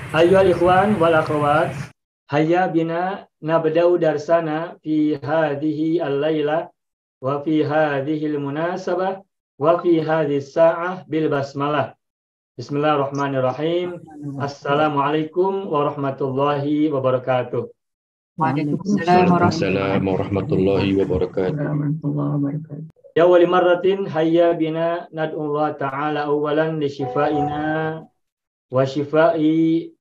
Ayyuhal ikhwan wal akhwat, hayya bina nabda'u darsana fi hadhihi al-laila wa fi hadhihi al-munasabah wa fi hadhihi as-sa'ah bil basmalah. Bismillahirrahmanirrahim. Assalamualaikum warahmatullahi wabarakatuh. Waalaikumsalam warahmatullahi wabarakatuh. Ya wali marratin hayya bina nad'ullah ta'ala awalan li shifaina wa shifai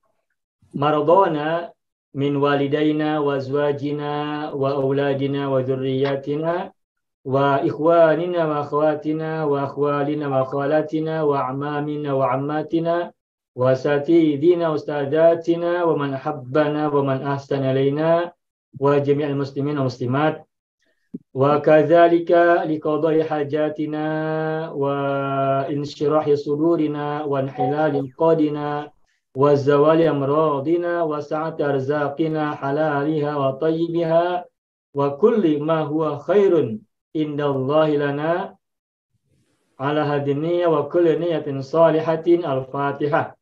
maradana min walidaina wa azwajina wa auladina wa dhurriyyatina wa ikhwanina wa akhwatina wa akhwalina wa akhwalatina wa amamina wa ammatina wa satidina ustadatina wa man habbana wa man ahsana ilaina wa jami'al muslimin wa muslimat wa kadzalika liqada'i hajatina wa insyirahi sudurina wa inhilali qadina wa zawali amradina wa sa'ati arzaqina halaliha wa tayyibiha wa kulli ma huwa khairun indallahi lana ala hadiniya wa kulli niyatin salihatin. Al-Fatihah.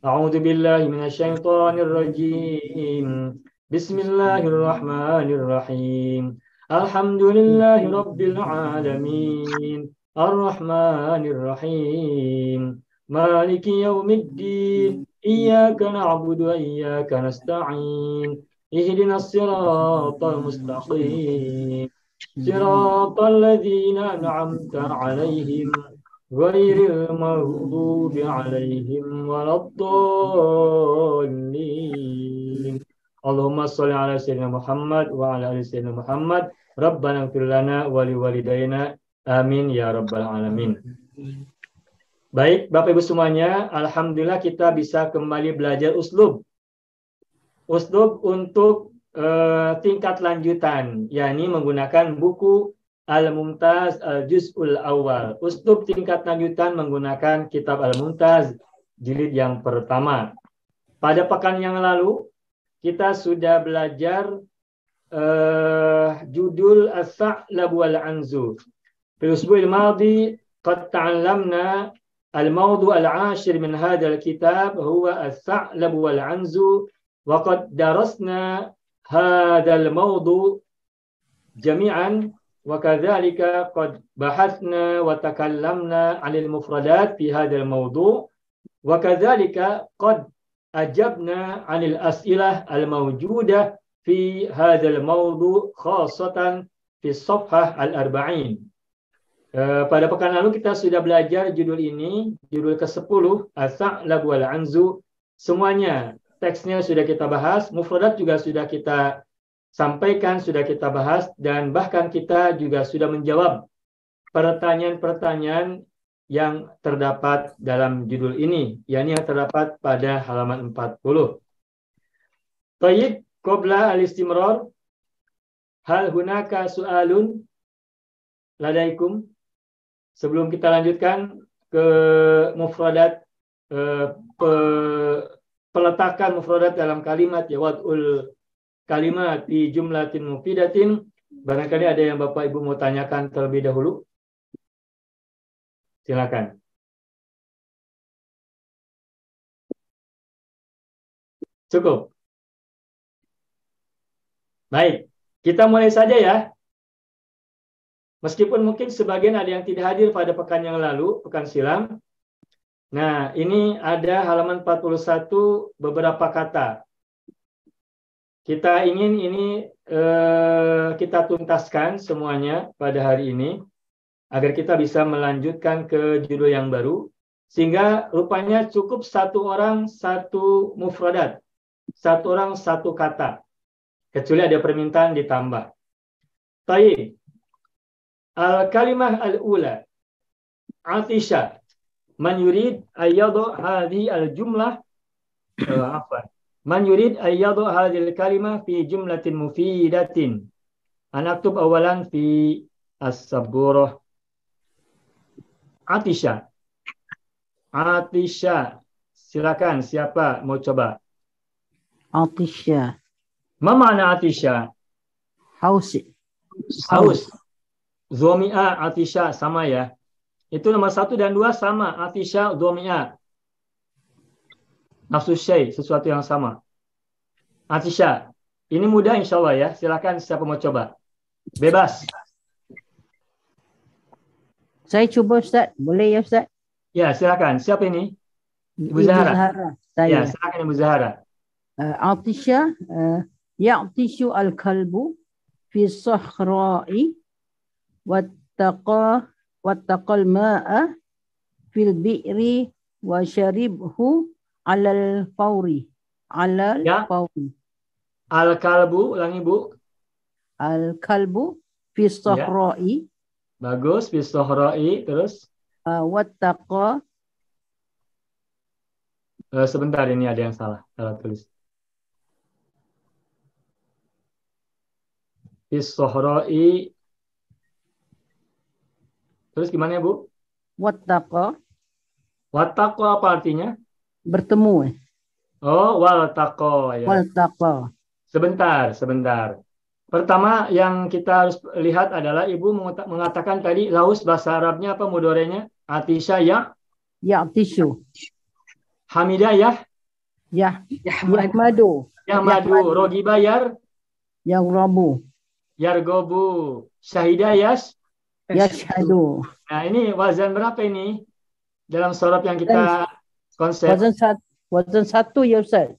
A'udzu billahi minasyaitonir rajim. Bismillahirrahmanirrahim. Alhamdulillahi rabbil alamin. Ar-Rahmanir Rahim. Maliki yaumiddin. Iyyaka na'budu wa iyyaka nasta'in. Ihdinas siratal mustaqim. Siratal ladzina an'amta 'alaihim ghairil maghdubi 'alaihim waladdallin. Allahumma shalli ala sayyidina Muhammad wa ala ali sayyidina Muhammad. Rabbana ighfir lana wa liwalidayna. Amin ya rabbal alamin. Baik, Bapak Ibu semuanya, alhamdulillah kita bisa kembali belajar uslub. Uslub untuk tingkat lanjutan, yakni menggunakan buku Al-Mumtaz Al-Juz'ul Awal. Uslub tingkat lanjutan menggunakan kitab Al-Mumtaz jilid yang pertama. Pada pekan yang lalu kita sudah belajar judul As-Sa'lab wal Anzu. Fil usbu'il madhi qad ta'allamna al-mawdu' al-'ashir min hadzal kitab huwa As-Sa'lab wal Anzu wa qad darasna hadzal mawdu' jami'an wa kadzalika qad bahathna wa takallamna 'anil mufradat fi hadzal mawdu' wa kadzalika qad ajabna 'anil as'ilah al-mawjudah fi hadzal mawdu' khassatan fi shafhah al-arba'in. Pada pekan lalu kita sudah belajar judul ini, judul ke-10, As-Sa'lab wal Anzu. Semuanya teksnya sudah kita bahas, mufradat juga sudah kita sampaikan, sudah kita bahas, dan bahkan kita juga sudah menjawab pertanyaan-pertanyaan yang terdapat dalam judul ini, yakni yang terdapat pada halaman 40. Tayyib, qabla al-istimrar, hal hunaka su'alun ladaikum? Sebelum kita lanjutkan ke mufradat, peletakan mufradat dalam kalimat, ya wad'ul kalimat di jumlatin mufidatin, barangkali ada yang Bapak Ibu mau tanyakan terlebih dahulu. Silakan. Cukup. Baik, kita mulai saja ya. Meskipun mungkin sebagian ada yang tidak hadir pada pekan yang lalu, pekan silam. Nah, ini ada halaman 41 beberapa kata. Kita ingin ini kita tuntaskan semuanya pada hari ini agar kita bisa melanjutkan ke judul yang baru, sehingga rupanya cukup satu orang satu mufradat, satu orang satu kata, kecuali ada permintaan ditambah. Tayyib. Al-kalimah al-ula Atisha man yurid ayyadu hadhi al-jumlah man yurid ayyadu hadhi al-kalimah fi jumlatin mufidatin. Anaktub awalan fi as-saburah. Atisha. Atisha. Silakan, siapa mau coba? Atisha. Ma makna Atisha? Haus. Haus. Zomi'a, Atisha sama ya. Itu nomor 1 dan 2 sama. Atisha, Zomi'a. Nafsu syai, sesuatu yang sama. Atisha. Ini mudah insya Allah ya. Silakan siapa mau coba. Bebas. Saya cuba Ustaz. Boleh ya Ustaz? Ya, silakan. Siapa ini? Ibu Ibu Zahra. Zahra. Ya, Saya. silakan Ibu Zahra. Atisha. Ya'tishu al-kalbu fi sahra'i wattaqal ma'a fil bi'ri wa syaribhu alal fawri. Alal Ya. fawri. Al-kalbu, ulangi Bu. Al-kalbu fi sahra'i Bagus, bisohra'i. Terus wattaqa sebentar, ini ada yang salah tulis. Bisohra'i. Terus gimana ya Bu? wattaqa Wattaqo apa artinya? bertemu Oh, waltaqo ya. wattaqa. Sebentar. Pertama yang kita harus lihat adalah Ibu mengatakan tadi laus bahasa Arabnya apa mudorenya? Atisha ya, Ya'tishu Hamidah ya, Yahmadu Yahmadu, Rogiba Yaghrabu Yargobu, Syahidah Yashhadu. Nah ini wazan berapa ini? Dalam sorab yang kita konsep. Wazan satu ya Ustaz.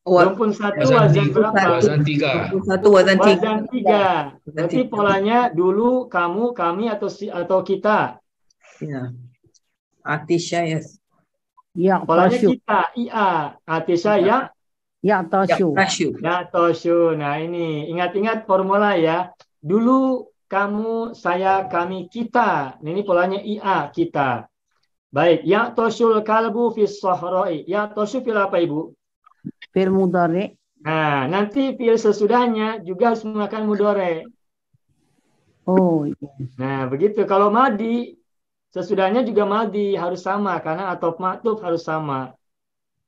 Rumpun satu wazan berapa? Wazan 3. Wazan 3. Wazan 3. Berarti polanya dulu, kamu, kami, atau kita. Ya. Atisha ya. Polanya Ya'tashu kita, ia. Atisha ya, Ya'tashu ya toshu. Nah ini, ingat-ingat formula ya. Dulu, kamu, saya, kami, kita. Ini polanya ia, kita. Baik, ya toshul kalbu fis sahra'i. Ya toshu fil apa Ibu? fil mudhari. Nah, nanti fil sesudahnya juga harus menggunakan mudhari. Oh iya. Nah, begitu. Kalau madi, sesudahnya juga madi harus sama karena atop matuf harus sama.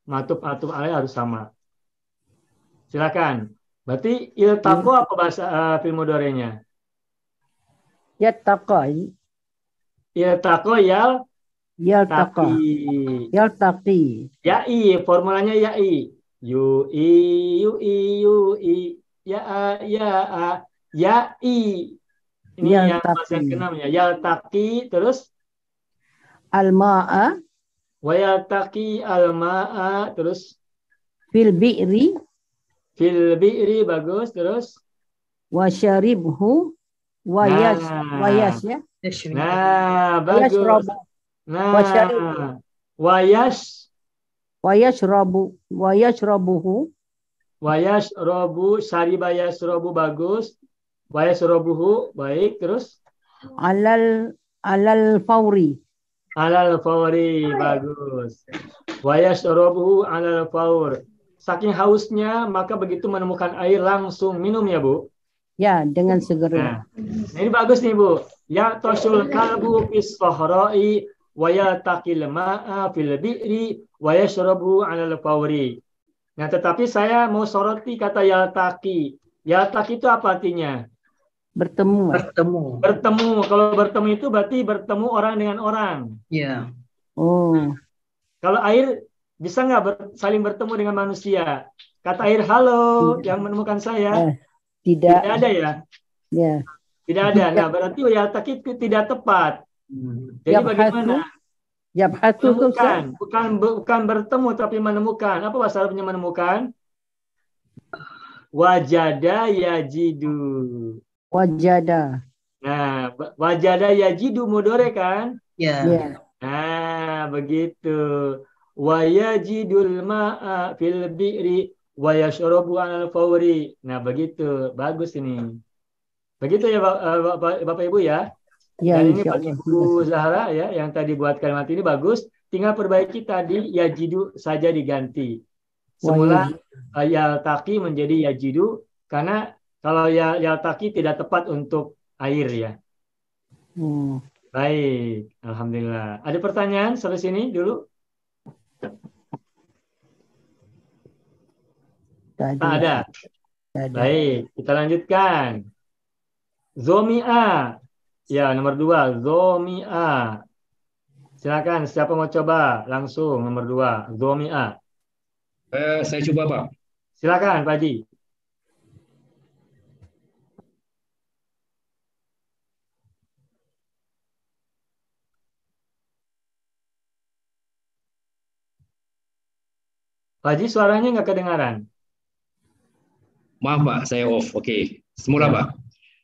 Matuf alaih harus sama. Silakan. Berarti iltaqo apa bahasa fil mudhari'nya? Yattaqa Iltaqo Yaltaqa Yaltaqi Yai, formulanya yai. Yui, yai. Ini yang bahasa ke-6 ya. Yaltaqi, terus al-ma'a wa yaltaqi al-ma'a, terus fil bi'ri fil bi'ri, bagus, terus wa syaribhu wa yash ya. Nah, bagus. Yashrabu. Nah, wa yashrabuhu syariba yashrabu, bagus. Wa yashrabuhu, baik, terus alal fawri. alal fawri, bagus. Wa yashrabuhu alal fawr. Saking hausnya, maka begitu menemukan air langsung minum ya, Bu. Ya, dengan segera. Nah, ini bagus nih, Bu. Ya toshul kalbu fis sahra'i wa yaltaqil ma'a fil bi'ri wa yashrabu 'alal fawri. Nah, tetapi saya mau soroti kata yaltaqi. Yaltaqi itu apa artinya? Bertemu. Bertemu. Kalau bertemu itu berarti bertemu orang dengan orang. Ya. Oh. Kalau air bisa nggak saling bertemu dengan manusia? Kata air halo yang menemukan saya. Tidak ada ya? Ya. Tidak ada. Nah, berarti yaltaqi itu tidak tepat. Jadi bagaimana? Bukan bertemu tapi menemukan. Apa bahasa Arabnya menemukan? Wajada yajidu. Wajada. Nah, wajada yajidu mudhari kan? Ya. Nah, begitu. Wa yajidul ma'a fil bi'ri wa yashrabu 'alal fawri. Nah, begitu. Bagus ini. Begitu ya Bapak Ibu ya. Ya, Dan ini buat Ibu Zahra ya, yang tadi buat kalimat ini bagus. Tinggal perbaiki tadi yajidu saja diganti. Semula yaltaqi menjadi yajidu, karena kalau yaltaqi tidak tepat untuk air ya. Baik, alhamdulillah. Ada pertanyaan sampai sini dulu? Tak ada. Baik, kita lanjutkan. Zomi'a. Ya, nomor 2, Zomi'a. Silakan, siapa mau coba? Langsung, nomor 2, Zomi'a. Saya cuba, Pak. Silakan, Pak Haji. Pak Haji, suaranya nggak kedengaran. Maaf, Pak, saya off. Oke. Semula, Ya. Pak.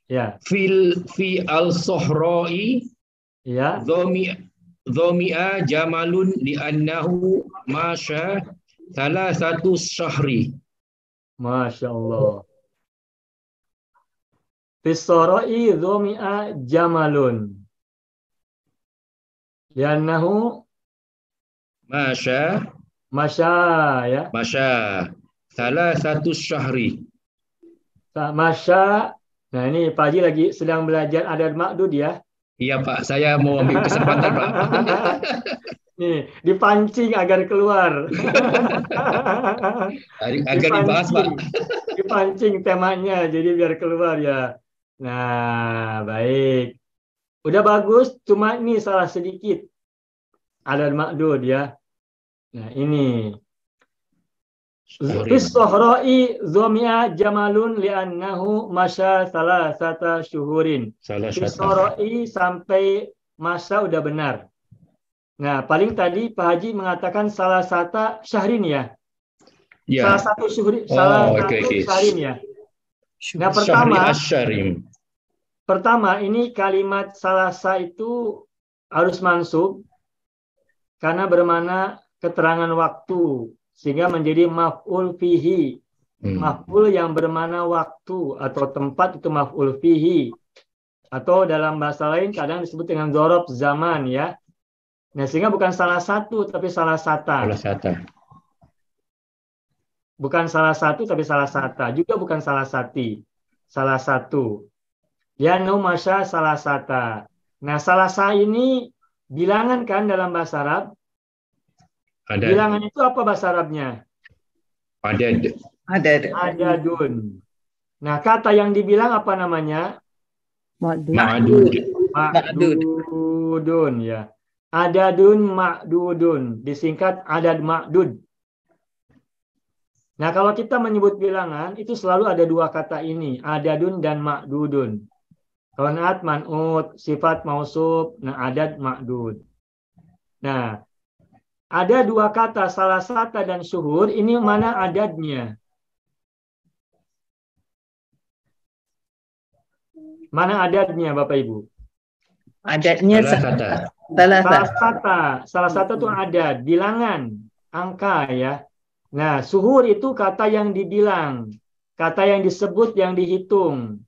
Ya, Fi al-sohroi ya. dhomi'a jamalun li'annahu masya salah satu syahri. Masya Allah. Fisoro'i dhomi'a jamalun. Liannahu Masya masya ya. salah satu syahri. Masya. Nah ini Pak Haji lagi sedang belajar adad ma'dud ya. Iya, Pak, saya mau ambil kesempatan, Pak. Nih, dipancing agar keluar. Agar dibahas, Pak. Dipancing temanya jadi biar keluar ya. Nah, baik. Udah bagus, cuma ini salah sedikit. Adad ma'dud ya. Nah, ini. Fis sohra'i dhomi'a jamalun li'annahu masya salasata syuhurin. Salah Fis satu. sohra'i sampai masa udah benar. Nah, paling tadi Pak Haji mengatakan salah satu syahrin ya. Ya. Salah satu syuhrin, Oh, salah oke, satu oke. syahrin ya. Nah, Syahri asyarim. pertama ini kalimat salasa itu harus mansub karena bermakna keterangan waktu sehingga menjadi maf'ul fihi. Maf'ul yang bermakna waktu atau tempat itu maf'ul fihi. Atau dalam bahasa lain kadang disebut dengan dzaraf zaman ya. Nah, sehingga bukan salah satu tapi salah sata. Salah satu. Bukan salah satu tapi salah sata. Juga bukan salah sati. Salah satu. Ya no masya salah sata. Nah, salah sa ini bilangan kan dalam bahasa Arab. Ada. Bilangan itu apa bahasa Arabnya? Ada. Adadun. Nah, kata yang dibilang apa namanya? Ma'dud. Ma'dudun ya. Adadun ma'dudun. Disingkat adad ma'dud. Nah, kalau kita menyebut bilangan, itu selalu ada dua kata ini. Adadun dan ma'dudun. Kalau naat man'ud, sifat mausuf, nah adad ma'dud. Nah, ada dua kata salah satu dan syuhur, ini mana adadnya? Mana adadnya Bapak Ibu? Adadnya salah satu itu adad, bilangan, angka ya. Nah, syuhur itu kata yang dibilang, kata yang disebut, yang dihitung.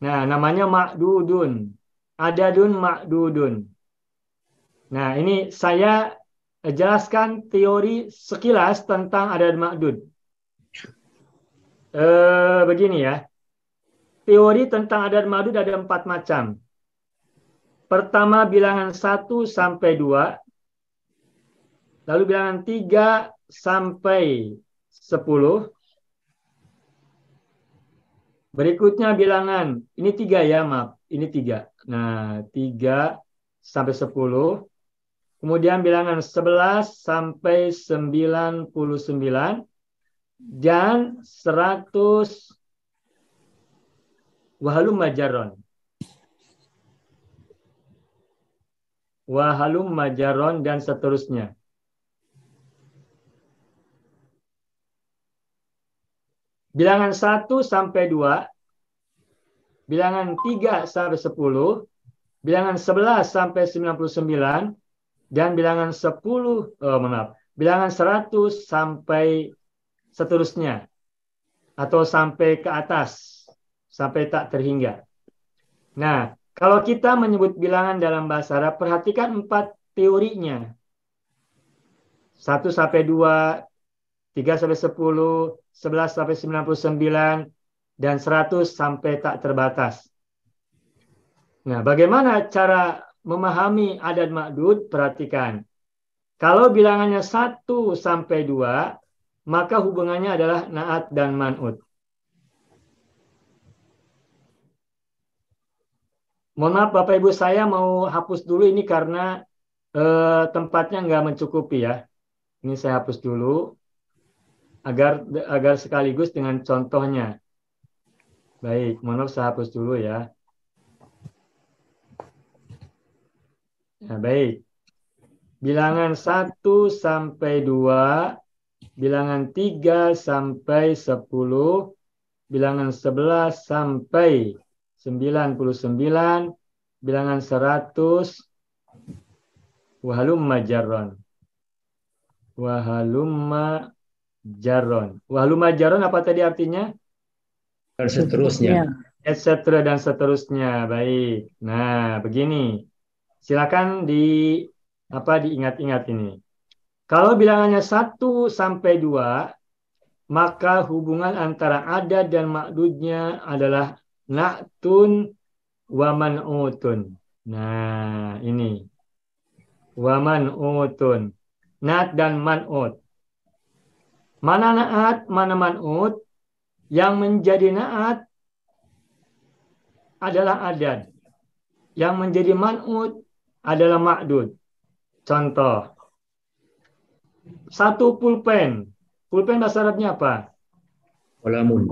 Nah, namanya ma'dudun. Adadun ma'dudun. Nah, ini saya jelaskan teori sekilas tentang adad ma'dud. Begini ya. Teori tentang adad ma'dud ada 4 macam. Pertama bilangan 1 sampai 2. Lalu bilangan 3 sampai 10. Berikutnya bilangan, ini 3 ya, maaf. Ini 3. Nah, 3 sampai 10. Kemudian bilangan 11 sampai 99 dan 100 wahalum majaron. Wahalum majaron dan seterusnya. Bilangan 1 sampai 2, bilangan 3 sampai 10, bilangan 11 sampai 99, dan bilangan 100 sampai seterusnya. Atau sampai ke atas. Sampai tak terhingga. Nah, kalau kita menyebut bilangan dalam bahasa Arab, perhatikan 4 teorinya. 1 sampai 2, 3 sampai 10, 11 sampai 99, dan 100 sampai tak terbatas. Nah, bagaimana cara memahami adad ma'dud? Perhatikan. Kalau bilangannya 1 sampai 2, maka hubungannya adalah na'at dan man'ud. Mohon maaf Bapak Ibu, saya mau hapus dulu ini karena tempatnya nggak mencukupi ya. Ini saya hapus dulu. agar sekaligus dengan contohnya. Baik, mohon maaf saya hapus dulu ya. Nah, baik. Bilangan 1 sampai 2, bilangan 3 sampai 10, bilangan 11 sampai 99, bilangan 100, wahalumma jarron. Wahalumma jarron. Wahalumma jarron apa tadi artinya? Dan seterusnya. Etc. dan seterusnya. Baik. Nah, begini. Silakan diingat-ingat ini. Kalau bilangannya 1 sampai 2, maka hubungan antara adad dan ma'dudnya adalah na'tun wa man'utun. Nah, ini. Wa man'utun. Na'at dan man'ut. Mana na'at, mana man'ut? Yang menjadi na'at adalah adad. Yang menjadi man'ut adalah ma'dud. Contoh. 1 pulpen. Pulpen bahasa Arabnya apa? Qalamun.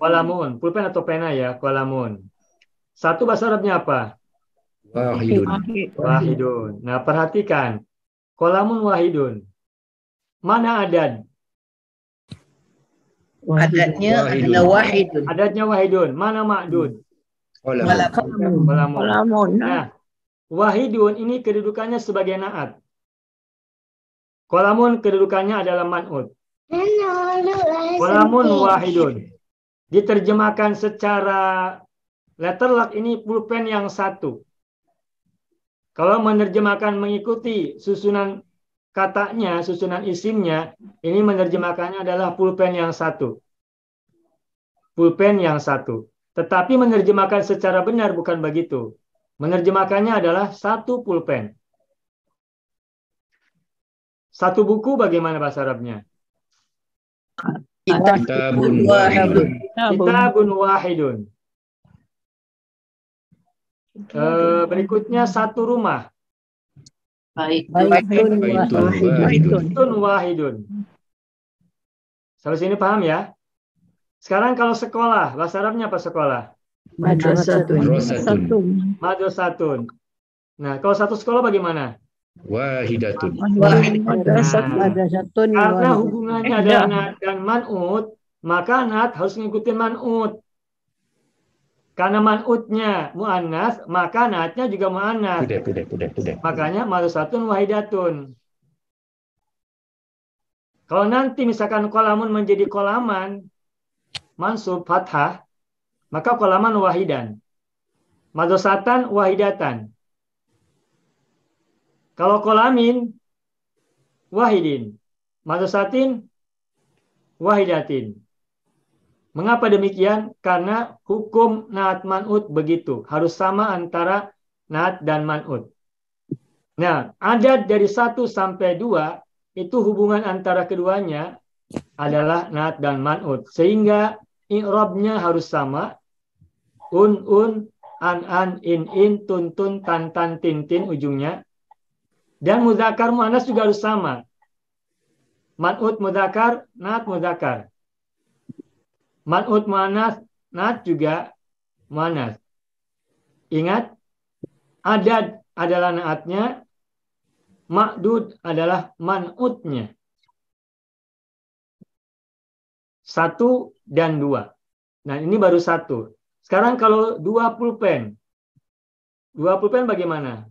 Qalamun. Pulpen atau pena ya, qalamun. 1 bahasa Arabnya apa? Wahidun. Wahidun. Nah, perhatikan. Qalamun wahidun. Mana adad? Adadnya adalah wahidun. Adadnya wahidun. Mana ma'dud? Qalamun. Qalamun. Nah, wahidun ini kedudukannya sebagai na'at. Qalamun kedudukannya adalah man'ut. Qalamun wahidun. Diterjemahkan secara letterlock ini pulpen yang 1. Kalau menerjemahkan mengikuti susunan katanya, susunan isimnya, ini menerjemahkannya adalah pulpen yang 1. Pulpen yang 1. Tetapi menerjemahkan secara benar bukan begitu. Menerjemahkannya adalah 1 pulpen. 1 buku bagaimana bahasa Arabnya? Kitabun wahidun. Kitabun wahidun. Berikutnya 1 rumah. Baitun Wahidun. Sampai sini paham ya? Sekarang kalau sekolah, bahasa Arabnya apa sekolah? Madrasatun. Nah, kalau 1 sekolah bagaimana? Wahidatun. Karena hubungannya adalah na'at dan man'ut, maka na'at harus ngikutin man'ut. Karena man'utnya mu'annas, maka na'atnya juga mu'annas. Makanya madrasatun wahidatun. Kalau nanti misalkan qalamun menjadi qalaman, mansub fathah, maka qalaman wahidan. Madrasatan wahidatan. Kalau qalamin wahidin, madrasatin wahidatin. Mengapa demikian? Karena hukum na'at man'ut begitu. Harus sama antara na'at dan man'ut. Nah, adad dari 1 sampai 2, itu hubungan antara keduanya adalah na'at dan man'ut. Sehingga i'rabnya harus sama. Un, an, in, tun, tan, tin, ujungnya. Dan mudzakkar muannas juga harus sama. Man'ut mudzakkar, na'at mudzakkar. Man'ut muannas, na'at juga muannas. Ingat, adad adalah na'atnya, ma'dud adalah man'utnya. 1 dan 2. Nah, ini baru 1. Sekarang kalau 2 pulpen. 2 pulpen bagaimana?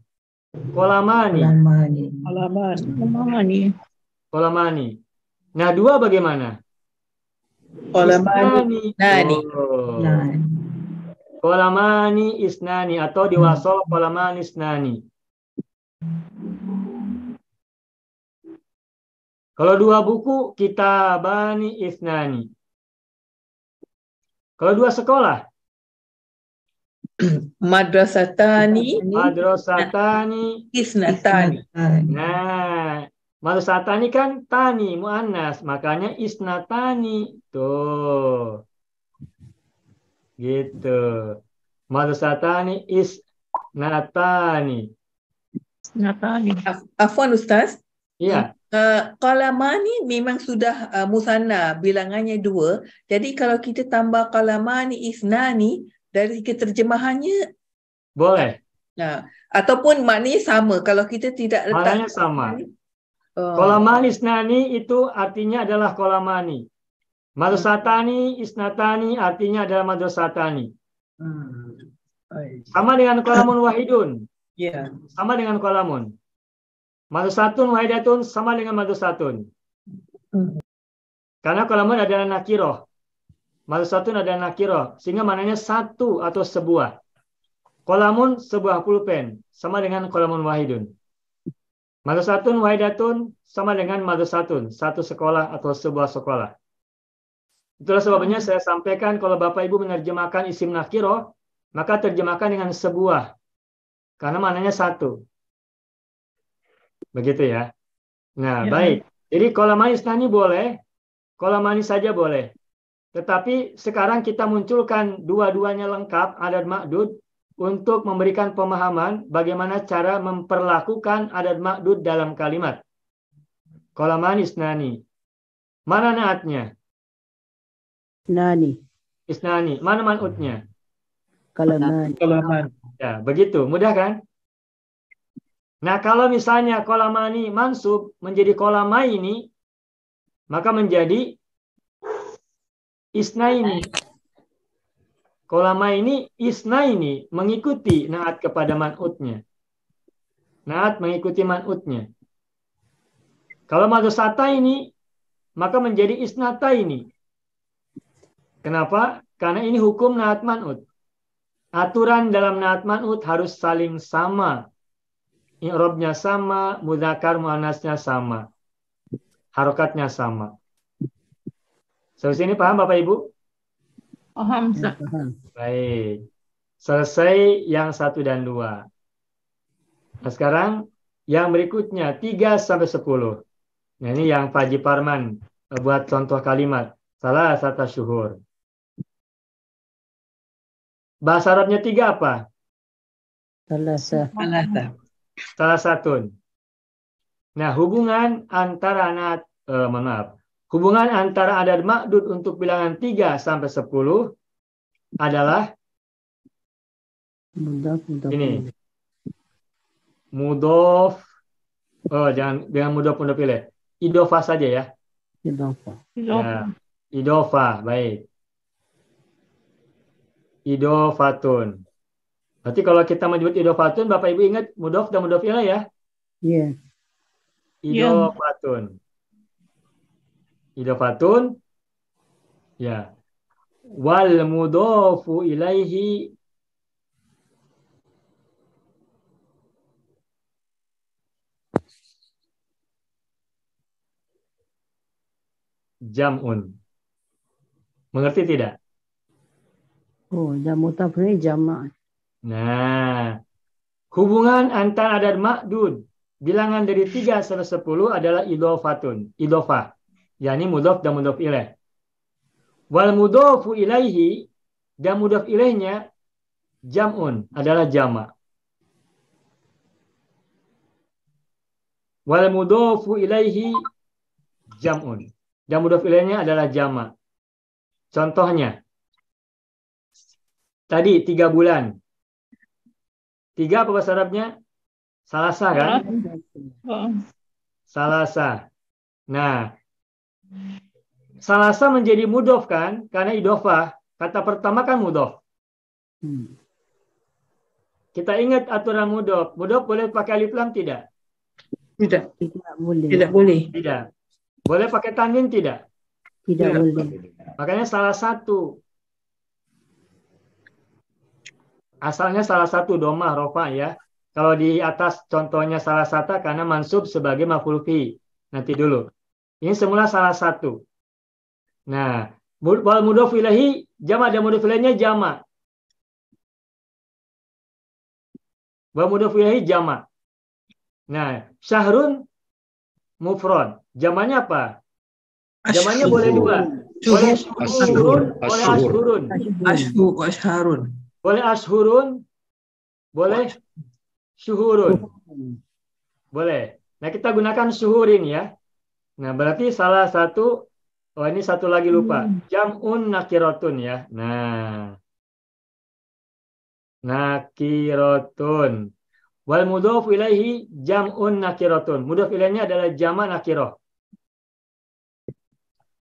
Kolamani. Nah, 2 bagaimana? Kolamani. Kolamani isnani atau diwasol kolamani isnani. Kalau 2 buku, kitabani isnani. Kalau 2 sekolah, Madrasatani isnatani. Nah, madrasatani kan tani muannas, makanya isnatani. Tuh. Gitu. Madrasatani isnatani. Afwan Ustaz. Iya. Qalamani memang sudah musanna, bilangannya 2. Jadi kalau kita tambah qalamani isnani dari keterjemahannya Boleh. ataupun maknanya sama kalau kita tidak letak Maknanya sama. Qalamani isnani itu artinya adalah qalamani. Madrasatani isnatani artinya adalah madrasatani. Sama dengan qalamun wahidun. Ya. Sama dengan qalamun. Madrasatun wahidatun sama dengan madrasatun. Karena qalamun adalah nakiroh. Madrasatun adalah nakiroh. Sehingga maknanya satu atau sebuah. Qalamun sebuah pulpen. Sama dengan qalamun wahidun. Madrasatun wahidatun sama dengan madrasatun. Satu sekolah atau sebuah sekolah. Itulah sebabnya saya sampaikan kalau Bapak Ibu menerjemahkan isim nakiroh, maka terjemahkan dengan sebuah. Karena maknanya satu. Begitu ya. Nah, baik. Jadi qalamani isnani boleh, qalamani saja boleh. Tetapi sekarang kita munculkan dua-duanya lengkap, adad ma'dud, untuk memberikan pemahaman bagaimana cara memperlakukan adad ma'dud dalam kalimat. Qalamani isnani. Mana naatnya? Nani. Isnani. Mana man'utnya? Qalamani. Ya, begitu. Mudah kan? Nah, kalau misalnya qalamani mansub menjadi qalamaini, maka menjadi isnaini. Qalamaini isnaini mengikuti naat kepada man'utnya. Naat mengikuti man'utnya. Kalau madrasataini maka menjadi isnataini. Kenapa? Karena ini hukum naat man'ut. Aturan dalam naat man'ut harus saling sama. I'rabnya sama, mudzakkar muannasnya sama. Harokatnya sama. Sampai sini paham Bapak Ibu? Paham. Baik. Selesai yang 1 dan 2. Nah, sekarang yang berikutnya 3 sampai 10. Nah, ini yang Pak Haji Parman buat contoh kalimat. Salah satu syuhur. Bahasa Arabnya 3 apa? Salah satu. Nah, hubungan antara hubungan antara adad ma'dud untuk bilangan 3 sampai 10 adalah ini. Mudhof. Jangan mudhof pilih. Idhofah saja ya. Ya, idhofah, baik. Idhofatun. Berarti kalau kita menyebut idhofatun, Bapak Ibu ingat mudhof dan mudhof ilaih ya? Iya. Idhofatun. Idhofatun. Ya. Wal mudhofu ilaihi jam'un. Mengerti tidak? Oh, jamu tafri jamak. Nah, hubungan antara adad ma'dud bilangan dari 3 sampai 10 adalah idhofatun, idhofah, yakni mudhof dan mudhof ilaih. Wal mudhofu ilaihi dan mudhof ilaihnya jam'un adalah jamak. Wal mudhofu ilaihi jam'un dan mudhof ilaihnya adalah jamak. Contohnya tadi 3 bulan. 3 apa bahasa Arabnya? Salasa kan? Salasa. Nah, salasa menjadi mudhof kan? Karena idhofah. Kata pertama kan mudhof. Kita ingat aturan mudhof. Mudhof boleh pakai alif lam tidak? Tidak. Tidak boleh. Tidak boleh. Tidak. Boleh pakai tanwin tidak? Tidak boleh. Makanya salah satu. Asalnya salah satu domah rofa ya. Kalau di atas contohnya salah satu karena mansub sebagai maf'ul fi. Nanti dulu. Ini semula salah satu. Nah, wal mudhof ilaihi jamak dan mudhof ilaihnya jamak. Wal mudhof ilaihi jamak. Nah, syahrun mufrad. Jamaknya apa? Jamaknya boleh 2. Boleh syuhurun, boleh ashhurun. Ashhurun. Boleh ashhurun, boleh syuhurun. Boleh. Nah, kita gunakan syuhurin ya. Nah, berarti salah satu, oh ini satu lagi lupa. Jam'un nakiratun ya. Nah, nakiratun. Wal mudhof ilaihi jam'un nakiratun. Mudhof ilaihnya adalah jama' nakirah.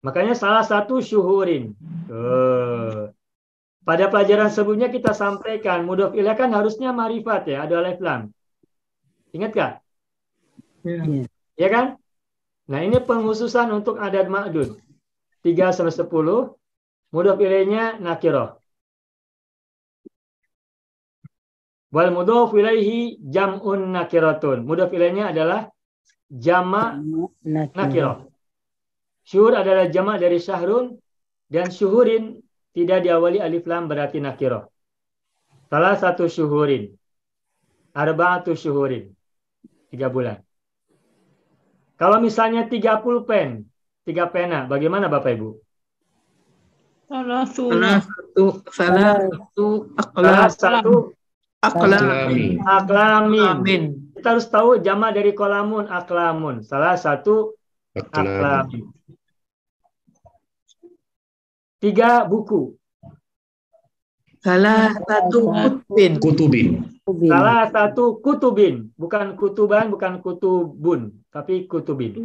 Makanya salah satu syuhurin. Pada pelajaran sebelumnya kita sampaikan mudhof ilaih kan harusnya ma'rifat ya, ada alif lam. Ingat gak? Ya. Ya kan? Nah, ini penghususan untuk adad ma'dud. 3 sampai 10, mudhof ilaihnya nakirah. Wal mudhof ilaihi jam'un nakiratun. Mudhof ilaihnya adalah jama' nakirah. Syuhur adalah jama' dari syahrun, dan syuhurin tidak diawali alif lam berarti nakirah. Salah satu syuhurin. Arba'atu syuhurin. 3 bulan. Kalau misalnya 3 pulpen, 3 pena, bagaimana Bapak Ibu? Salah satu Aklami. Aklamin. Kita harus tahu jama' dari kolamun, aklamun. Salah satu Aklami. aklamin. 3 buku. salah satu kutbin. Kutubin. Salah satu kutubin. Bukan kutuban, bukan kutubun. Tapi kutubin.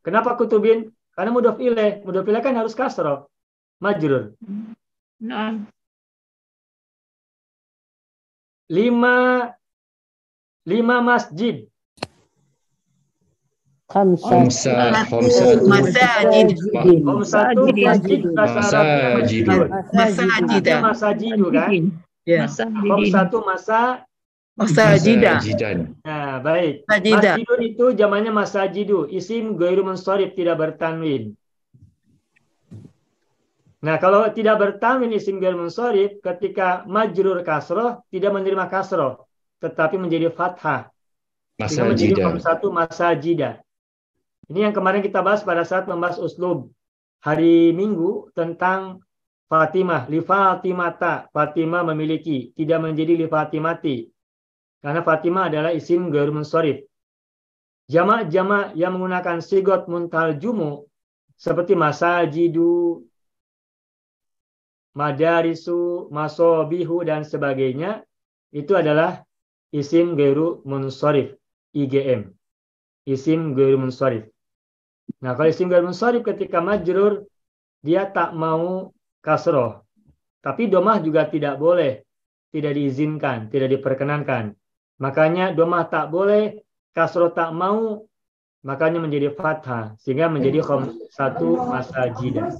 Kenapa kutubin? Karena mudhof ilaih. Mudhof ilaih kan harus kasroh. Majrur. 5 masjid. Khamsah. Masajid. Satu masjid bahasa Arabnya Masajid. Masajid. masajidu kan? Ya. Satu Masajidah. Masajidan. Nah, baik. Masajidah. Masjidun itu jamannya masajidu. Isim ghairu munsharif, tidak bertanwin. Nah, kalau tidak bertanwin isim ghairu munsharif, ketika majrur kasroh tidak menerima kasroh, tetapi menjadi fathah. Sehingga menjadi Masajidan. satu masajidah. Ini yang kemarin kita bahas pada saat membahas uslub hari Minggu tentang Fatimah, li Fatimata, Fatimah memiliki, tidak menjadi li Fatimati. Karena Fatimah adalah isim ghairu munsharif. Jama' yang menggunakan sigot muntal jumu seperti masajidu, madarisu, masobihu dan sebagainya itu adalah isim ghairu munsharif, IGM. Isim ghairu munsharif. Nah, kalau isim ghairu munsharif ketika majrur dia tak mau kasroh. Tapi domah juga tidak boleh, tidak diizinkan, tidak diperkenankan. Makanya domah tak boleh, kasroh tak mau, makanya menjadi fathah sehingga menjadi satu masajidah.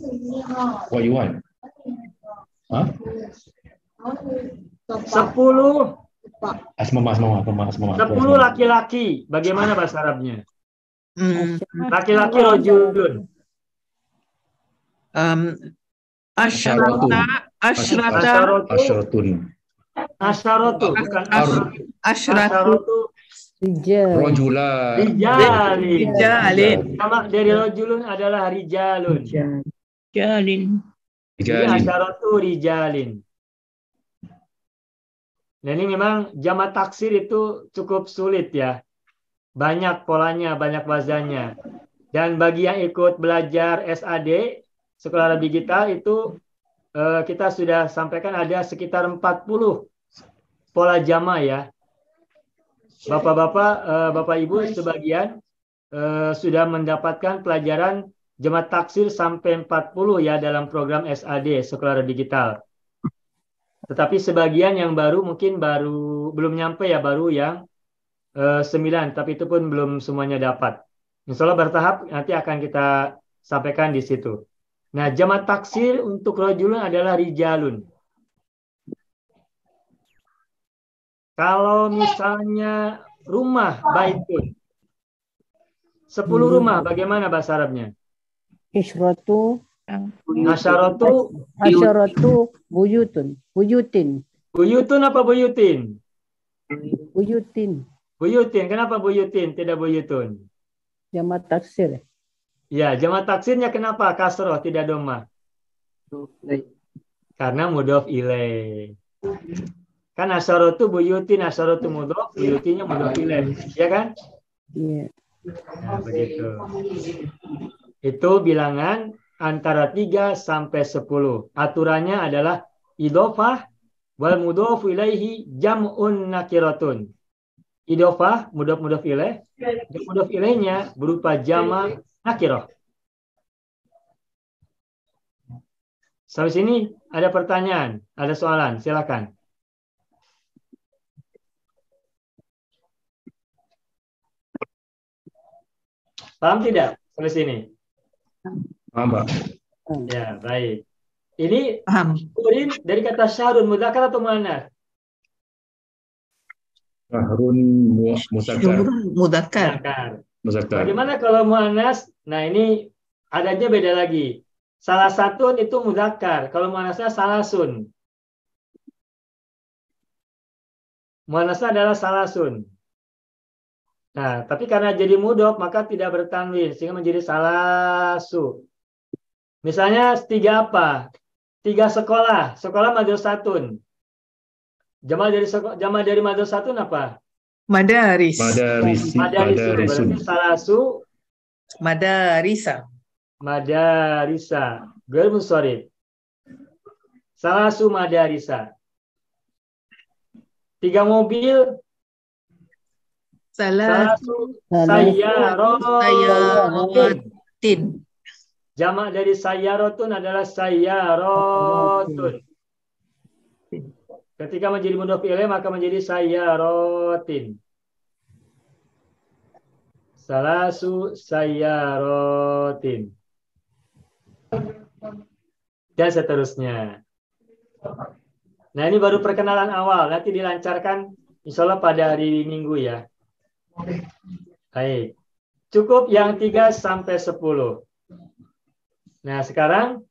What you want? Huh? 10 Asmama. 10 laki-laki. Bagaimana bahasa Arabnya? Hmm. Laki-laki rojulun. Asyrata. Asyaratun. Asyarotu, bukan Asyratu. asyarotu. Rijal. Rojulan. Rijalin. Sama dari rojulun adalah rijalun. Jadi Rijalin. asyarotu rijalin. Nah, ini memang jamak taksir itu cukup sulit ya. Banyak polanya, banyak wazannya. Dan bagi yang ikut belajar SAD, Sekolah Arab Digital itu kita sudah sampaikan ada sekitar 40 pola jama ya. Bapak-bapak, Bapak Ibu sebagian sudah mendapatkan pelajaran jama taksir sampai 40 ya dalam program SAD Sekolah Arab Digital. Tetapi sebagian yang baru mungkin belum nyampe ya, baru yang 9, tapi itu pun belum semuanya dapat. Insya Allah bertahap nanti akan kita sampaikan di situ. Nah, jamak taksir untuk rojulun adalah rijalun. Kalau misalnya rumah, baitun. 10 rumah, bagaimana bahasa Arabnya? Isyratu. Asyaratu. Asyaratu buyutun. Buyutin. Buyutun apa buyutin? Buyutin. Buyutin. Kenapa buyutin, tidak buyutun? Jamak taksir. Ya, jamak taksirnya kenapa? Kasroh, tidak domah. Karena mudhof ilaih. Kan asyaratu buyutin, asyaratu mudhof, buyutinnya mudhof ilaih. Ya kan? Iya. Nah, begitu. Itu bilangan antara 3 sampai 10. Aturannya adalah idhofah wal mudhof ilaihi jam'un nakiratun. Idhofah, mudhof ilaih, dan mudhof ilaihnya berupa jama' nakirah. Sampai sini ada pertanyaan, ada soalan, silakan. Paham tidak sampai sini? Paham, Pak. Ya, baik. Ini Paham. Urin dari kata syahrun muzakkar atau muannas? Syahrun muzakkar. Syurun mudzakkar. Muzakkar. Bagaimana kalau muannas? Nah, ini adanya beda lagi. Salah satu itu muzakkar, kalau muannasnya salasun. Muannasnya adalah salasun. Nah, tapi karena jadi mudhof maka tidak bertanwin sehingga menjadi salasu. Misalnya 3 apa? 3 sekolah, sekolah madrasatun. Jama' dari madrasatun apa? Madaris. Madarisun. Berarti salasu Madarisa. madarisa. Ghair munsharif. Salasu madarisa. 3 mobil. Salasu sayyaratin. Jamak dari sayyaratun adalah sayyarotun. Ketika menjadi mudhof ilaih maka menjadi sayyaratin. Salasu sayyaratin. Dan seterusnya. Nah, ini baru perkenalan awal. Nanti dilancarkan insya Allah pada hari Minggu ya. Baik. Cukup yang 3 sampai 10. Nah, sekarang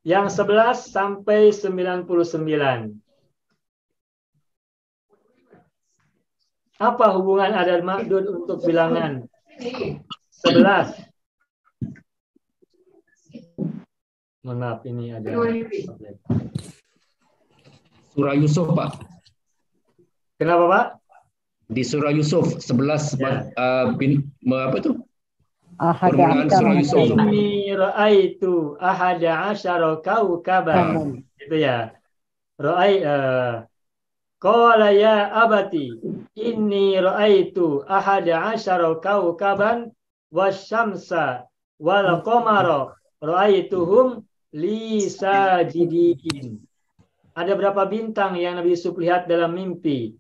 yang 11 sampai 99. Apa hubungan adad ma'dud untuk bilangan 11? Mohon maaf, ini ada Surah Yusuf, Pak. Kenapa, Pak? Di surah Yusuf 11 Ya. Apa itu? Ahada Permulaan surah Yusuf. Inni ra'aitu ahada asyara kaukaban. Itu ya. Qala ya abati inni ra'aitu ahada asyara kaukaban wasyamsa wal qamara ra'aituhum li sajidin. Ada berapa bintang yang Nabi Yusuf lihat dalam mimpi?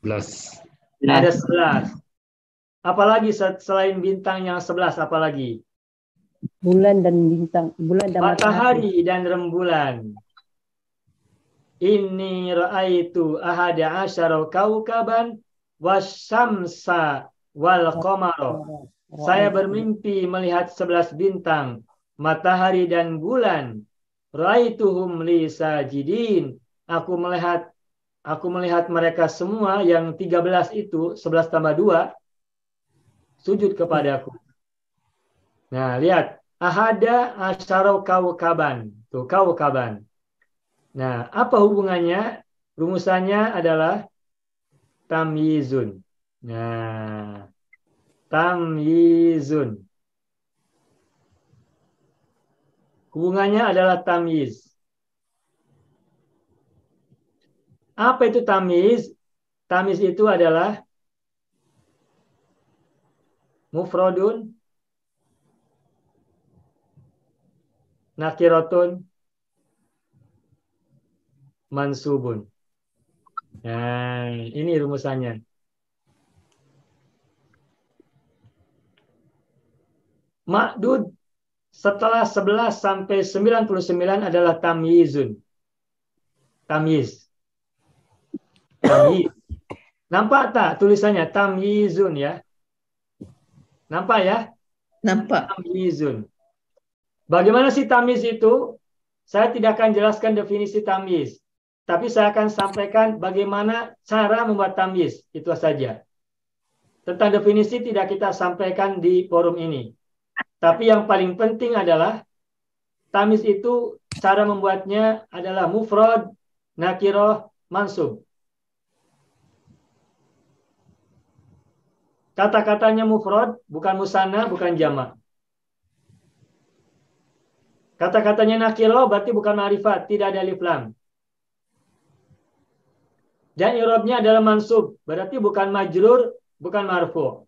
11. Ada 11. Apalagi selain bintang yang 11, apalagi? Bulan dan bintang, bulan dan Matahari dan rembulan. Inni ra'aitu ahada asyara kaukaban wasyamsa wal qamara. Saya bermimpi melihat 11 bintang, matahari dan bulan. Ra'aituhum li sajidin. Aku melihat mereka semua yang 13 itu, 11 tambah 2, sujud kepadaku. Nah, lihat. Ahada asyara kaukaban. Tuh, kaukaban. Nah, apa hubungannya? Rumusannya adalah tamyizun. Nah, tamyizun. Hubungannya adalah tamyiz. Apa itu tamyiz? Tamyiz itu adalah mufradun, nakiratun, mansubun. Nah, ini rumusannya. Ma'dud setelah 11 sampai 99 adalah tamyizun. Tamyiz. Tamyiz. Nampak tak tulisannya? Tamyizun ya. Nampak ya? Nampak. Tamyizun. Bagaimana sih tamyiz itu? Saya tidak akan jelaskan definisi tamyiz. Tapi saya akan sampaikan bagaimana cara membuat tamyiz. Itu saja. Tentang definisi tidak kita sampaikan di forum ini. Tapi yang paling penting adalah tamyiz itu cara membuatnya adalah mufrad, nakirah, mansub. Kata-katanya mufrad, bukan musanna, bukan jamak. Kata-katanya nakiro berarti bukan ma'rifat, tidak ada alif lam. Dan i'rabnya adalah mansub, berarti bukan majrur, bukan marfu.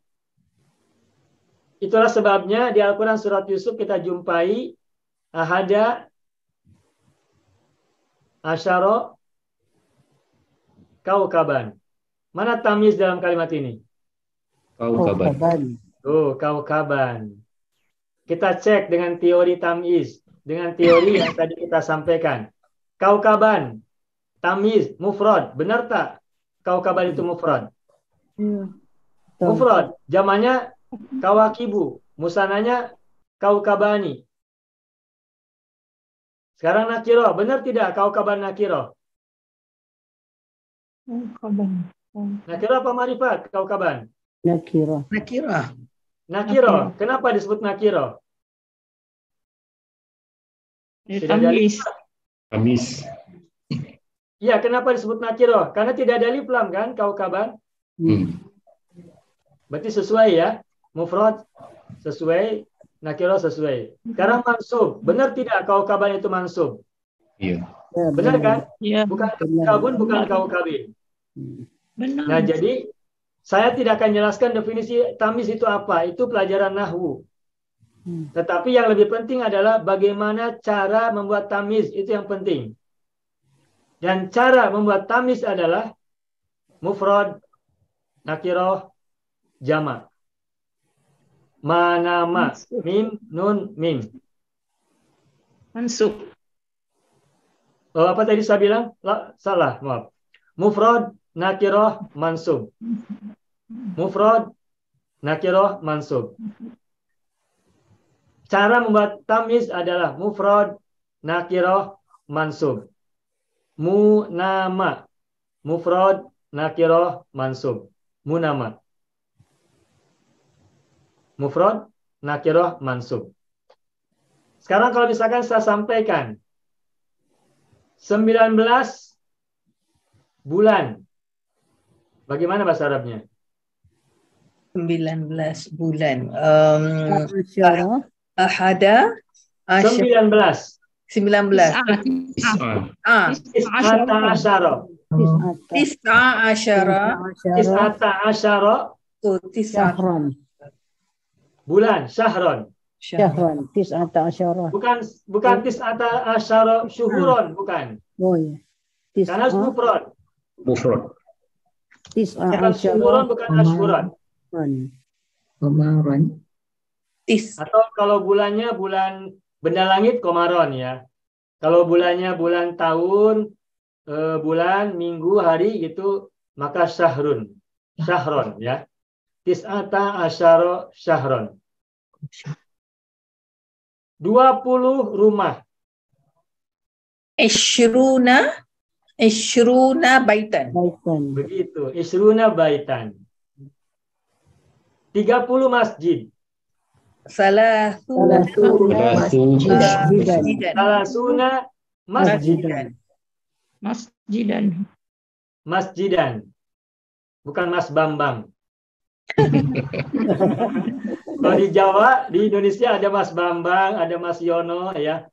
Itulah sebabnya di Al-Quran surat Yusuf kita jumpai ahada, asyara, kaukaban. Mana tamyiz dalam kalimat ini? Kaukaban. Oh, kaukaban. Kita cek dengan teori tamyiz, dengan teori yang tadi kita sampaikan. Kaukaban, tamyiz, mufrad, benar tak? Kaukaban itu mufrad. Mufrad, jamannya kawakibu, musananya kaukabani. Sekarang nakiro, benar tidak kaukaban nakiro? Nakiro apa marifat kaukaban? Nakira. Nakirah. Nakiro. Kenapa disebut nakiro? Tidak ada alif lam. Kamis. Iya, kenapa disebut nakiro? Karena tidak ada alif lam kan kaukaban? Berarti sesuai ya. Mufrad sesuai, nakiro sesuai. Sekarang mansub. Benar tidak kaukaban itu mansub? Iya. Benar kan? Iya. Bukan kaukabun, bukan kaukabin. Benar. Nah, jadi saya tidak akan jelaskan definisi tamyiz itu apa. Itu pelajaran nahwu. Tetapi yang lebih penting adalah bagaimana cara membuat tamyiz. Itu yang penting. Dan cara membuat tamyiz adalah mufrad, nakirah, jamak. Manama, mim, nun, mim. Mansub. Oh, apa tadi saya bilang? Salah, maaf. Mufrad, nakirah, mansub. Mufrad, nakirah, mansub. Cara membuat tamyiz adalah mufrad, nakirah, mansub. Munama, mufrad, nakirah, mansub. Munama. Mufrad, nakirah, mansub. Sekarang kalau misalkan saya sampaikan 19 bulan. Bagaimana bahasa Arabnya? 19 bulan. Asyara. Ahada. 19. 19. Tis'ata asyara. Tis'a asyara. Tis'ata asyara. Tis'a Syahran. Bulan, syahron. Syahran. Tis'ata asyara. Bukan tis'ata asyara syuhuron, bukan. Oh ya. Karena mufrad. Mufrad. Tis'a Bukan syuhuron, asyara. bukan asyhuron. Kemarin. Atau kalau bulannya bulan benda langit komaron ya. Kalau bulannya bulan tahun, bulan, minggu, hari gitu, maka syahrun. Syahron ya. Tis'ata asyara syahron. 20 rumah. Ishruna baitan. Baitan. Begitu. Isruna baitan. 30 masjid. Salasuna Salasuna masjidan. Masjidan. Bukan Mas Bambang. Kalau di Jawa, di Indonesia ada Mas Bambang, ada Mas Yono ya.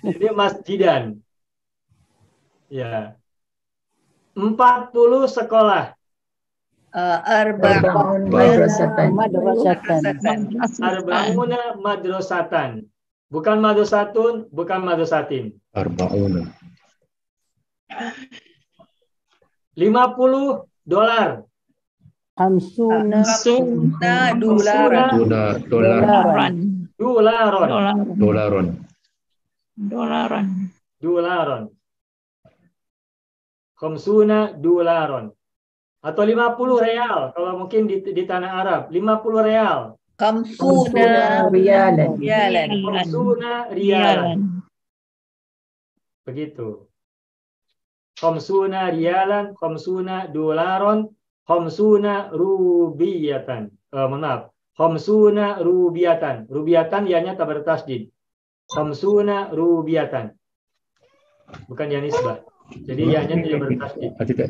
Ini masjidan. Ya. 40 sekolah. Arba'una madrasatan. Bukan madrasatun, bukan madrasatin. Arba'una. $50. Hamsuna dolaron. Khamsuna dolaron. Atau 50 real. Kalau mungkin di tanah Arab. 50 real. Khamsuna riyalan. Khamsuna riyalan. Begitu. Khamsuna riyalan, khamsuna dolaron, khamsuna rubiyatan. Maaf. Khamsuna rubiyatan. Rubiyatan ianya tabar tasdid. Khamsuna rubiyatan. Bukan ya nisbah. Jadi ianya tidak bertasdid. Tidak.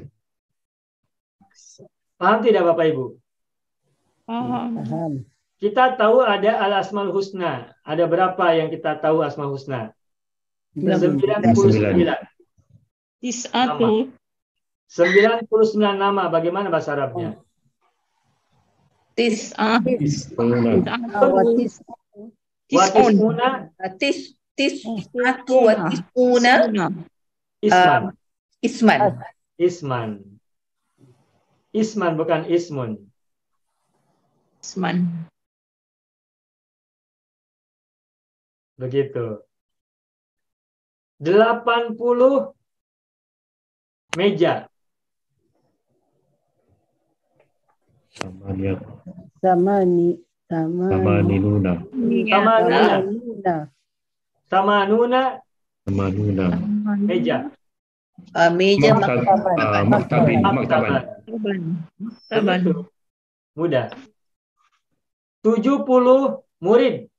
Paham tidak Bapak Ibu? Paham. Kita tahu ada al-asmaul husna. Ada berapa yang kita tahu asmaul husna? 99. Tis'atu. 99 nama. Bagaimana bahasa Arabnya? Tis'ah. Awatis. Watisuna Tis'atu wa tis'una isman. isman. Isman. Isman bukan ismun. Isman. Begitu. 80 meja. Samaniyat. Samani. Samanina. Samanuna. Samanuna Samanuna. meja. Meja Maktabin. Maktaban. Saban. Begitu. Mudah. 70 murid.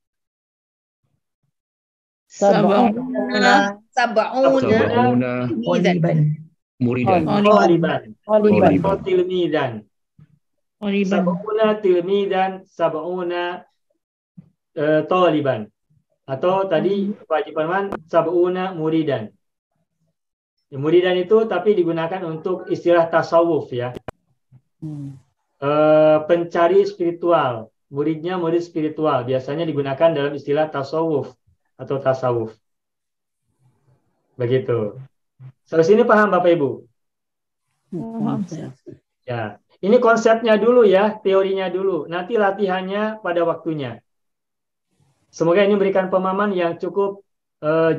Sab'una. sab'una Sab'una mizan. muridan. Taliban. Oliban. Atau tilmidan. Oliban. Sab'una tilmidan. Sab'una taliban. Atau tadi Pak Haji Parman, sab'una muridan. Ya, muridan itu tapi digunakan untuk istilah tasawuf ya. Pencari spiritual. Muridnya murid spiritual. Biasanya digunakan dalam istilah tasawuf atau tasawuf. Begitu. Sampai sini paham Bapak Ibu? Ya. Ini konsepnya dulu ya, teorinya dulu. Nanti latihannya pada waktunya. Semoga ini memberikan pemahaman yang cukup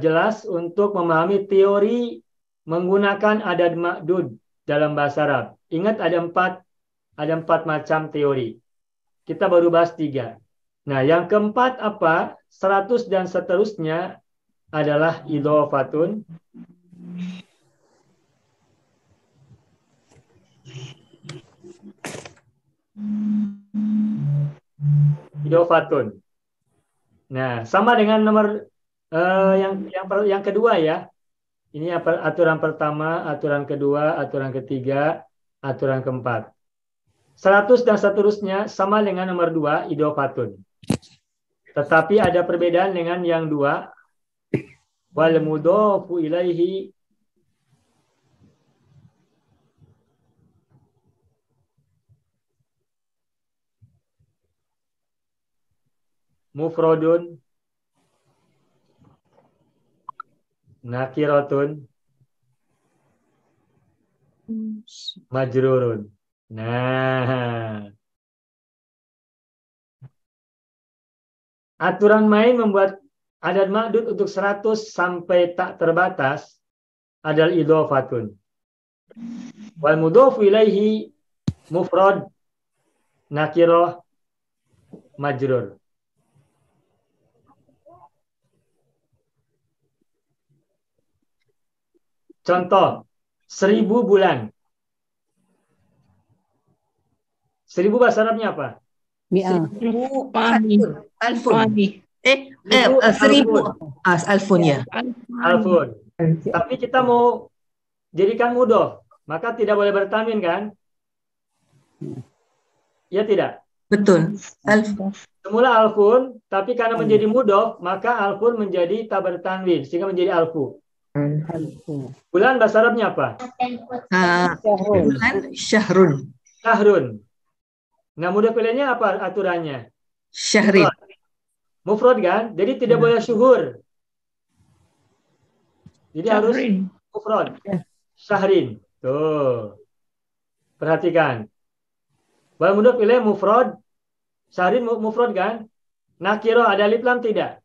jelas untuk memahami teori menggunakan adad ma'dud dalam bahasa Arab. Ingat ada empat macam teori. Kita baru bahas 3. Nah, yang keempat apa? 100 dan seterusnya adalah idhofatun. Idhofatun. Nah, sama dengan nomor yang kedua ya. Ini aturan pertama, aturan kedua, aturan ketiga, aturan keempat. 100 dan seterusnya sama dengan nomor 2, idhofatun. Tetapi ada perbedaan dengan yang 2. Wal mudhofu ilaihi mufrodun, nakiratun, majrurun. Nah, aturan main membuat adad ma'dud untuk 100 sampai tak terbatas adalah idhofatun. Wal mudhofu ilaihi mufrad, nakirah, majrur. Contoh, 1000 bulan. 1000 bahasa Arabnya apa? Mi'ah. Alfun. Alfun ya. Alfun. Tapi kita mau jadikan mudhof, maka tidak boleh bertanwin kan? Ya tidak? Betul. Alfun. Semula alfun, tapi karena menjadi mudhof, maka alfun menjadi tak bertanwin, sehingga menjadi alfu. Bulan bahasa Arabnya apa? Bulan syahrun. Syahrun. Nah, mudhof ilaihnya apa aturannya? Syahrin. Mufrad kan? Jadi tidak boleh syuhur. Jadi harus mufrad. Syahrin. Tuh. Perhatikan. Wal mudhof ilaih mufrad. Syahrin mufrad kan? Nakirah ada alif lam tidak?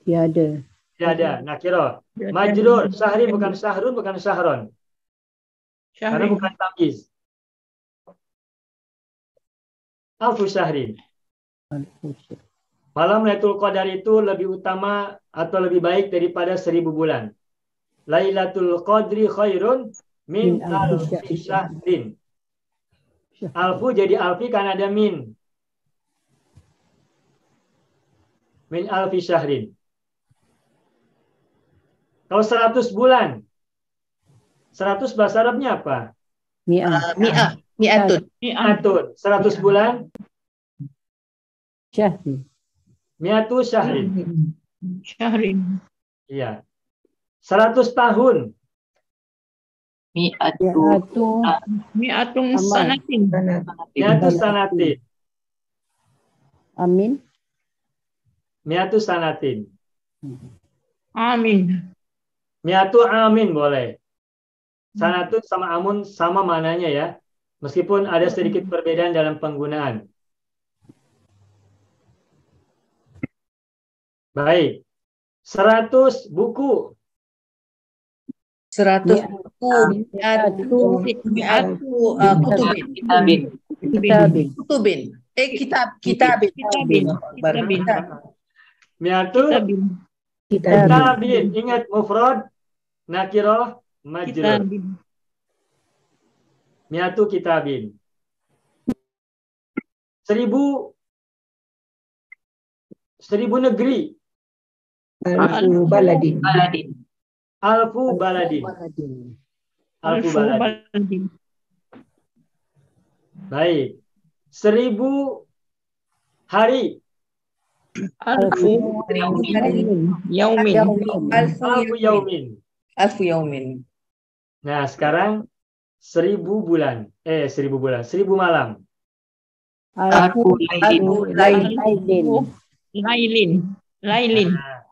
Tiada. Tidak ada. Nakirah. Majrur. Syahrin bukan syahrun, bukan syahron. Karena bukan tamyiz. Alfu syahrin. Malam Lailatul Qadar itu lebih utama atau lebih baik daripada 1000 bulan. Lailatul Qadri khairun min alfi syahrin. Alfu jadi alfi karena ada min. Min alfi syahrin. Kalau 100 bulan. 100 bahasa Arabnya apa? Mi'ah. Mi'atun. Mi'atun. 100 bulan. Syahri. Mi'atu syahrin. Syahrin. Iya. 100 tahun. Mi'atu Mi'atung Aman. sanatin. Mi'atu sanatin. Amin. Mi'atu sanatin. Amin. Mi'atu amin boleh. Sanatun sama amun sama mananya ya. Meskipun ada sedikit perbedaan dalam penggunaan. Baik. 100 buku. 100 buku. Mi'atu Mi'atu kutubin. kitabin. Kutubin. Kitabin. Kitabin. Baru. Kitabin. Mi'atu Kitabin. kitabin. Ingat mufrad, nakirah, majrur. Kitabin. Mi'atu kitabin. 1000 negeri. Alfu baladin. Alfu baladin. Alfu Alfu baladin. baladin. Baik. 1000 hari. Alfu yaumin. Alfu yaumin. Alfu yaumin. Nah, sekarang 1000 bulan. 1000 bulan. 1000 malam. Alfu Lailin. Lailin. Nah,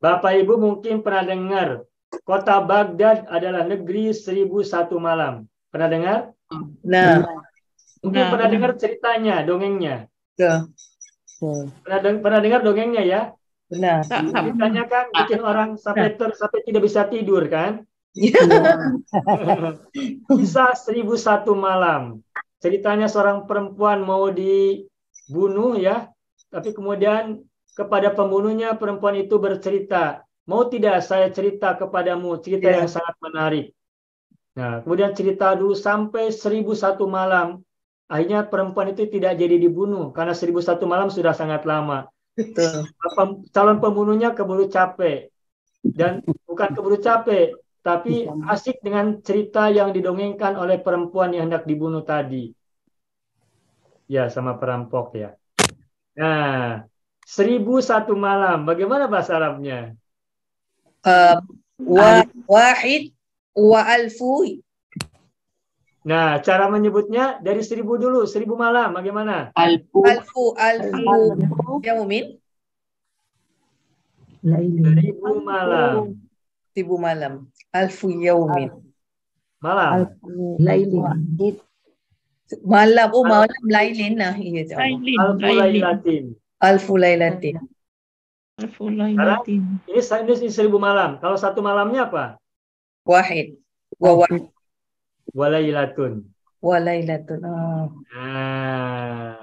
Bapak Ibu mungkin pernah dengar kota Baghdad adalah negeri 1001 malam. Pernah dengar? Nah, Mungkin Nah, pernah dengar ceritanya, dongengnya. ke. Pernah dengar dongengnya ya? Benar. Ceritanya kan bikin orang sampai tidak bisa tidur kan? Kisah 1001 malam. Ceritanya seorang perempuan mau dibunuh ya, tapi kemudian kepada pembunuhnya perempuan itu bercerita, mau tidak saya cerita kepadamu cerita yang sangat menarik. Nah, kemudian cerita dulu sampai 1001 malam. Akhirnya perempuan itu tidak jadi dibunuh karena 1001 malam sudah sangat lama. Betul. Calon pembunuhnya keburu capek. Dan bukan keburu capek, tapi asik dengan cerita yang didongengkan oleh perempuan yang hendak dibunuh tadi. Ya, sama perampok ya. Nah, 1001 malam. Bagaimana bahasa Arabnya? Wahid wa alfu. Nah, cara menyebutnya dari 1000 dulu. 1000 malam. Bagaimana? Alfu yaumin. 1000 malam. 1000 malam. Alfu yaumin. Malam. Malam. Oh, malam lailin. Nah, iya. Alfu lailatin. Alfu lailatin. Alfu lailatin. Ini 1000 malam. Kalau satu malamnya apa? Wahid. Wa Walailatun. lailatun. Nah,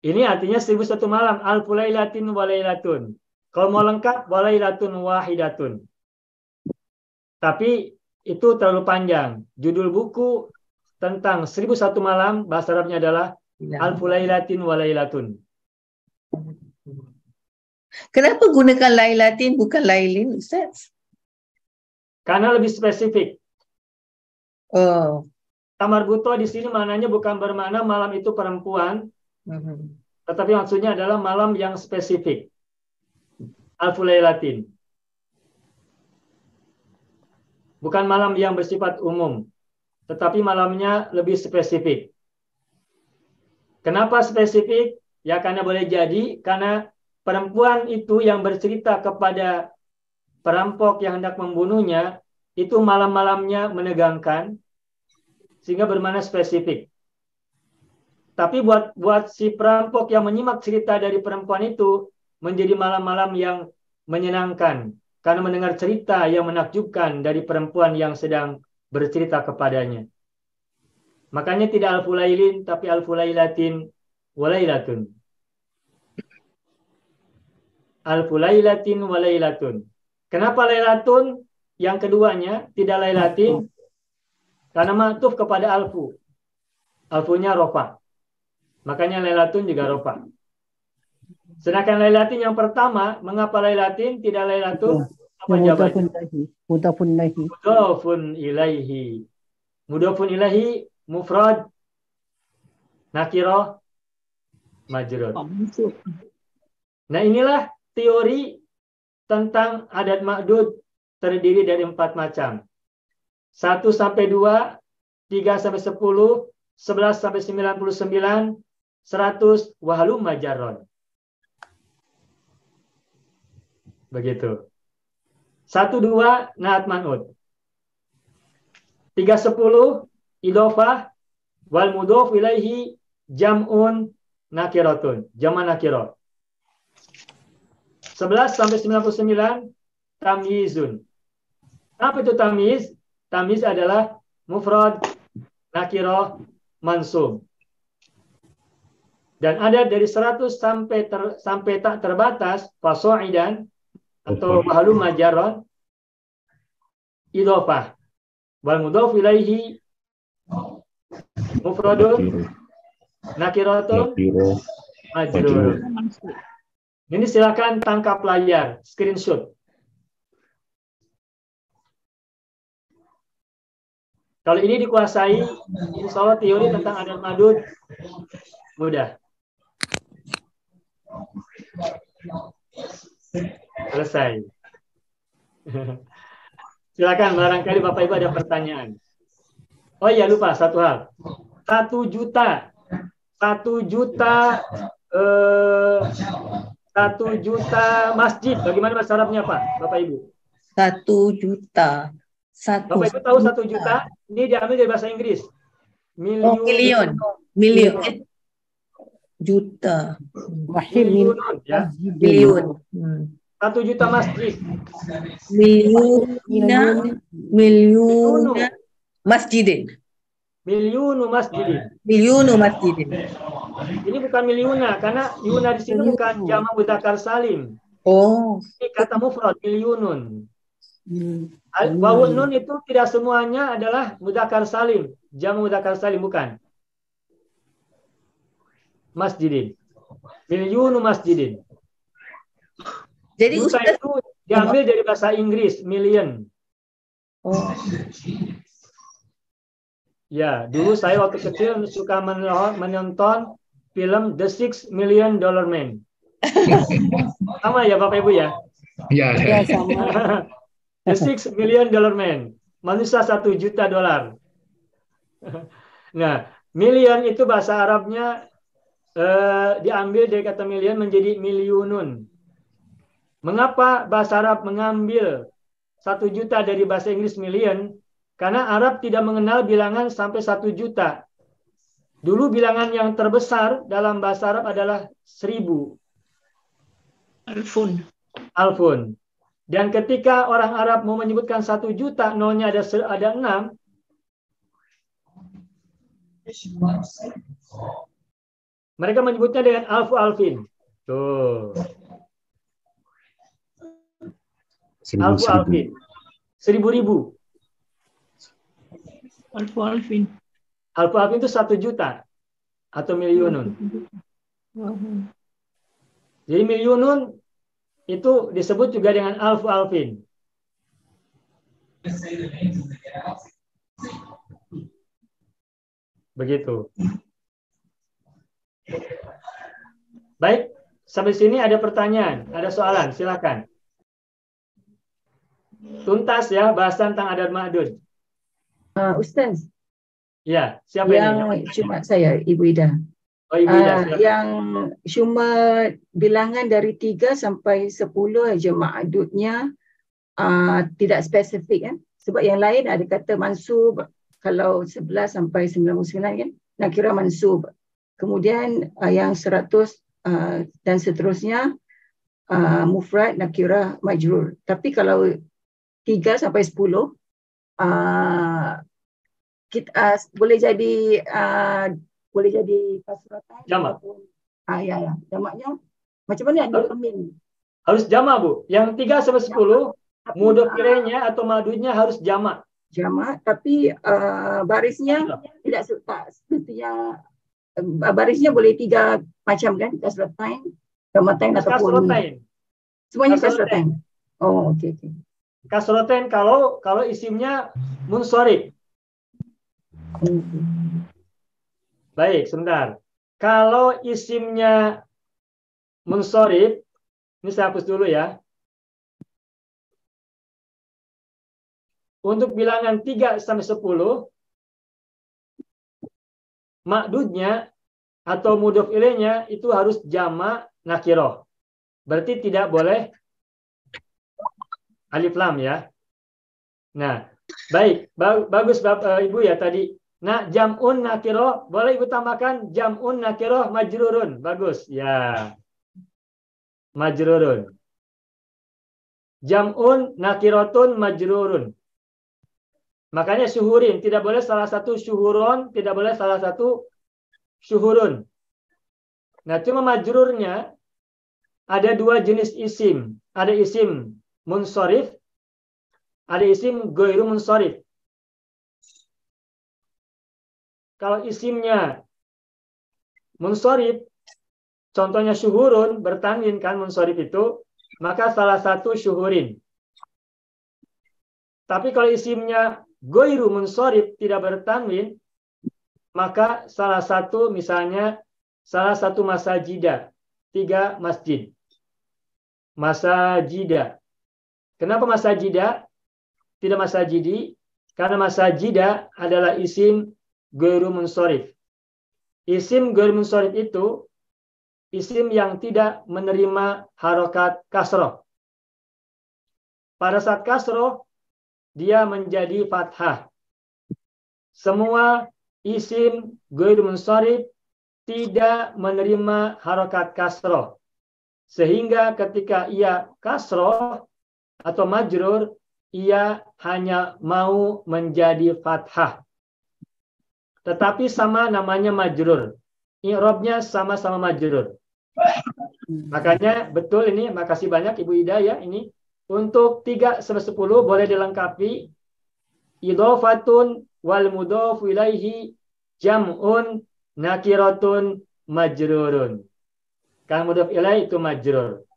ini artinya 1001 malam. Alfu lailatin walailatun. Kalau mau lengkap, walailatun wahidatun. Tapi itu terlalu panjang. Judul buku tentang 1001 malam, bahasa Arabnya adalah Alfu lailatin walailatun. Kenapa gunakan lailatin bukan lailin, Ustaz? Karena lebih spesifik. Oh. Tamarbuto di sini maknanya bukan bermakna malam itu perempuan, tetapi maksudnya adalah malam yang spesifik. Alfu lailatin. Bukan malam yang bersifat umum, tetapi malamnya lebih spesifik. Kenapa spesifik? Ya karena boleh jadi karena perempuan itu yang bercerita kepada perampok yang hendak membunuhnya itu malam-malamnya menegangkan sehingga bermakna spesifik. Tapi buat si perampok yang menyimak cerita dari perempuan itu menjadi malam-malam yang menyenangkan karena mendengar cerita yang menakjubkan dari perempuan yang sedang bercerita kepadanya. Makanya tidak alfu lailin tapi alfu lailatin walailatun. Alfu lailatin walailatun. Kenapa lailatun? Yang keduanya tidak lailatin karena ma'tuf kepada alfu. Alfunya rofa. Makanya lailatun juga rofa. Sedangkan lailatin yang pertama, mengapa lailatin tidak lailatun? Apa jawabannya? Mudhafun ilaihi. Mudhafun ilaihi. Mudhafun ilaihi mufrad nakirah majrur. Mansub. Nah, inilah teori tentang adat ma'dud terdiri dari 4 macam. 1 sampai 2, 3 sampai 10, 11 sampai 99, 100 wahalum majarron. Begitu. 1, 2 naat man'ud. 3, 10 idofah wal mudhof ilaihi jam'un nakiratun, jama' nakirah. 11 sampai 99 tamyizun. Apa itu tamyiz? Tamyiz adalah mufrad, nakirah, mansub. Dan ada dari 100 sampai tak terbatas faso'idan atau wahalum majarron idofah wal mudhof ilaihi mufradun nakiratun majrur. Mansub. Ini silakan tangkap layar, screenshot. Kalau ini dikuasai, insya Allah teori tentang adat madud mudah. Selesai. Silakan, barangkali Bapak Ibu ada pertanyaan. Oh iya, lupa satu hal. 1 juta. 1 juta 1 juta masjid. Bagaimana bahasa Arabnya, Pak? Bapak Ibu? 1 juta. Bapak Ibu tahu 1 juta? Ini diambil dari bahasa Inggris. Oh, milion. Milion. Juta. Wahid Ya. Milion. 1 juta masjid. Milyuna masjidin. Milyunu masjid. Milyunu masjidin. Ini bukan milyuna, karena yuna di sini bukan jamak mudzakkar salim. Oh, Ini kata mufrad milyunun. Wawun nun itu tidak semuanya adalah mudzakkar salim, jamak mudzakkar salim bukan. Masjidin. Milyunu masjidin. jadi Juta Ustaz. itu diambil dari bahasa Inggris, million. Oh, Ya, dulu saya waktu kecil suka menonton film The $6 Million Man. Sama ya Bapak Ibu ya? Ya, Ya sama. The $6 Million Man. Manusia $1 juta. Nah, million itu bahasa Arabnya diambil dari kata million menjadi milyunun. Mengapa bahasa Arab mengambil 1 juta dari bahasa Inggris million? Karena Arab tidak mengenal bilangan sampai 1 juta. Dulu bilangan yang terbesar dalam bahasa Arab adalah 1000. Alfun. Alfun. Dan ketika orang Arab mau menyebutkan 1 juta, nolnya ada 6. Mereka menyebutnya dengan alfu alfin. Tuh. Alfu alfin. 1000. Alfu alfin. Alfu alfin itu 1 juta atau milyunun. Jadi milyunun itu disebut juga dengan alfu alfin. Begitu. Baik, sampai sini ada pertanyaan, ada soalan, silakan. Tuntas ya bahasan tentang adat ma'dud. Ustaz, Ya, siapa yang ini? cuma saya, Ibu Ida. Oh, Ibu Ida, silakan. Yang cuma bilangan dari 3 sampai 10 aja ma'dudnya tidak spesifik kan. Sebab yang lain ada kata mansub, kalau 11 sampai 99 kan, nakira mansub. Kemudian yang 100 dan seterusnya mufrad nakira majrur. Tapi kalau 3 sampai 10 kita boleh jadi kasratan. Jamak. Ya. Jamaknya macam mana dia amin? Harus jamak, Bu. Yang 3 sampai 10 mudhof ilaihnya atau madudnya harus jamak. Jamak, tapi barisnya tidak semestinya. Barisnya boleh 3 macam kan, kasratain, dhammatain ataupun semuanya kasratain. Oh, okey. Kasratain kalau isimnya munsharif. Baik, sebentar. Kalau isimnya munsorif, ini saya hapus dulu ya. Untuk bilangan 3 sampai 10, makdudnya atau mudhof ilaihnya itu harus jamak nakiroh. Berarti tidak boleh alif lam ya. Nah, baik, bagus Ibu ya tadi. Nah, jam'un nakiroh, boleh Ibu tambahkan jam'un nakiroh majrurun. Bagus, ya. Majrurun. Jam'un nakirotun majrurun. Makanya syuhurin, tidak boleh salah satu syuhuron, tidak boleh salah satu syuhurun. Nah, cuma majrurnya ada dua jenis isim. Ada isim munsorif, ada isim ghairu munsorif. Kalau isimnya munsorif, contohnya syuhurun, bertanwin kan munsorif itu, maka salah satu syuhurin. Tapi kalau isimnya ghairu munsorif, tidak bertanwin, maka salah satu misalnya salah satu masajida, 3 masjid. Masajida. Kenapa masajida? Tidak masajidi, karena masajida adalah isim ghairu munsorif. Isim ghairu munsorif itu isim yang tidak menerima harokat kasroh. Pada saat kasroh, dia menjadi fathah. Semua isim ghairu munsorif tidak menerima harokat kasroh. Sehingga ketika ia kasroh atau majrur, ia hanya mau menjadi fathah. Tetapi sama namanya majrur. I'rabnya sama-sama majrur. Makanya betul ini, makasih banyak Ibu Ida ya ini. Untuk 3 sampai 10 boleh dilengkapi idhofatun wal mudhof ilaihi jam'un nakiratun majrurun. Kan mudhof ilaihi itu majrur.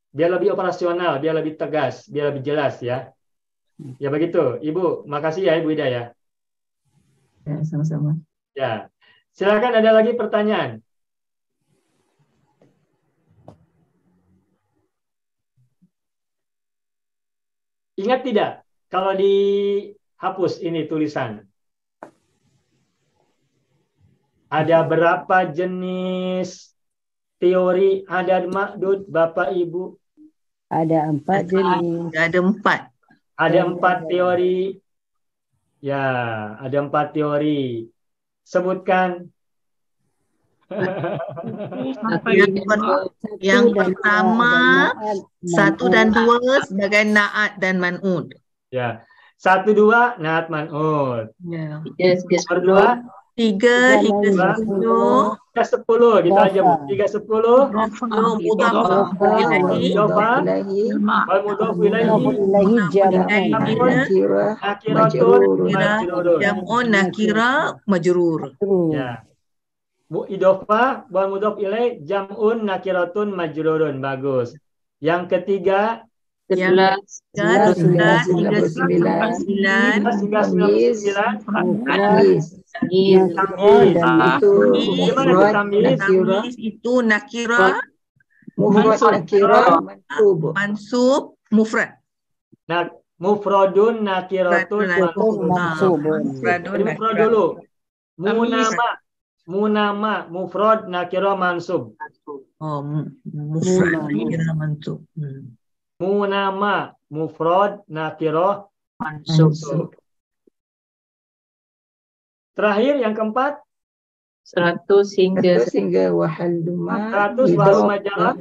Biar lebih operasional, biar lebih tegas, biar lebih jelas ya. Ya begitu, Ibu. Makasih ya Ibu Ida ya. Ya, sama-sama. Ya. Silakan, ada lagi pertanyaan. Ingat tidak kalau dihapus ini tulisan? Ada berapa jenis teori adad ma'dud Bapak Ibu? Ada 4 jenis. Ada 4. Ada 4 teori. Ya, ada 4 teori. Sebutkan. Yang pertama, 1 dan 2 sebagai naat dan man'ud. Ya, 1, 2 naat man'ud. Ya. Nomor 2, 3 hingga 10. 10 kita aja Bu. 3, 10. Mudhaf ilaihi. Wal mudhaf ilaihi nakiratun majrurun. Jam'un nakira majrur. Ya. Bu idhofah wal mudhaf ilaih jam'un nakiratun majrurun. Bagus. Yang ketiga 11 hingga 99. Tamyiz itu nakira mansub mufrad. Nah, mufradun nakiratun mansub. Mufrad dulu. Munama mufrad nakira mansub. Oh, mufrad nakira mansub. Munama mufrad nakira mansub. Terakhir yang keempat 100 hingga wahalluma 100 wahalluma jarah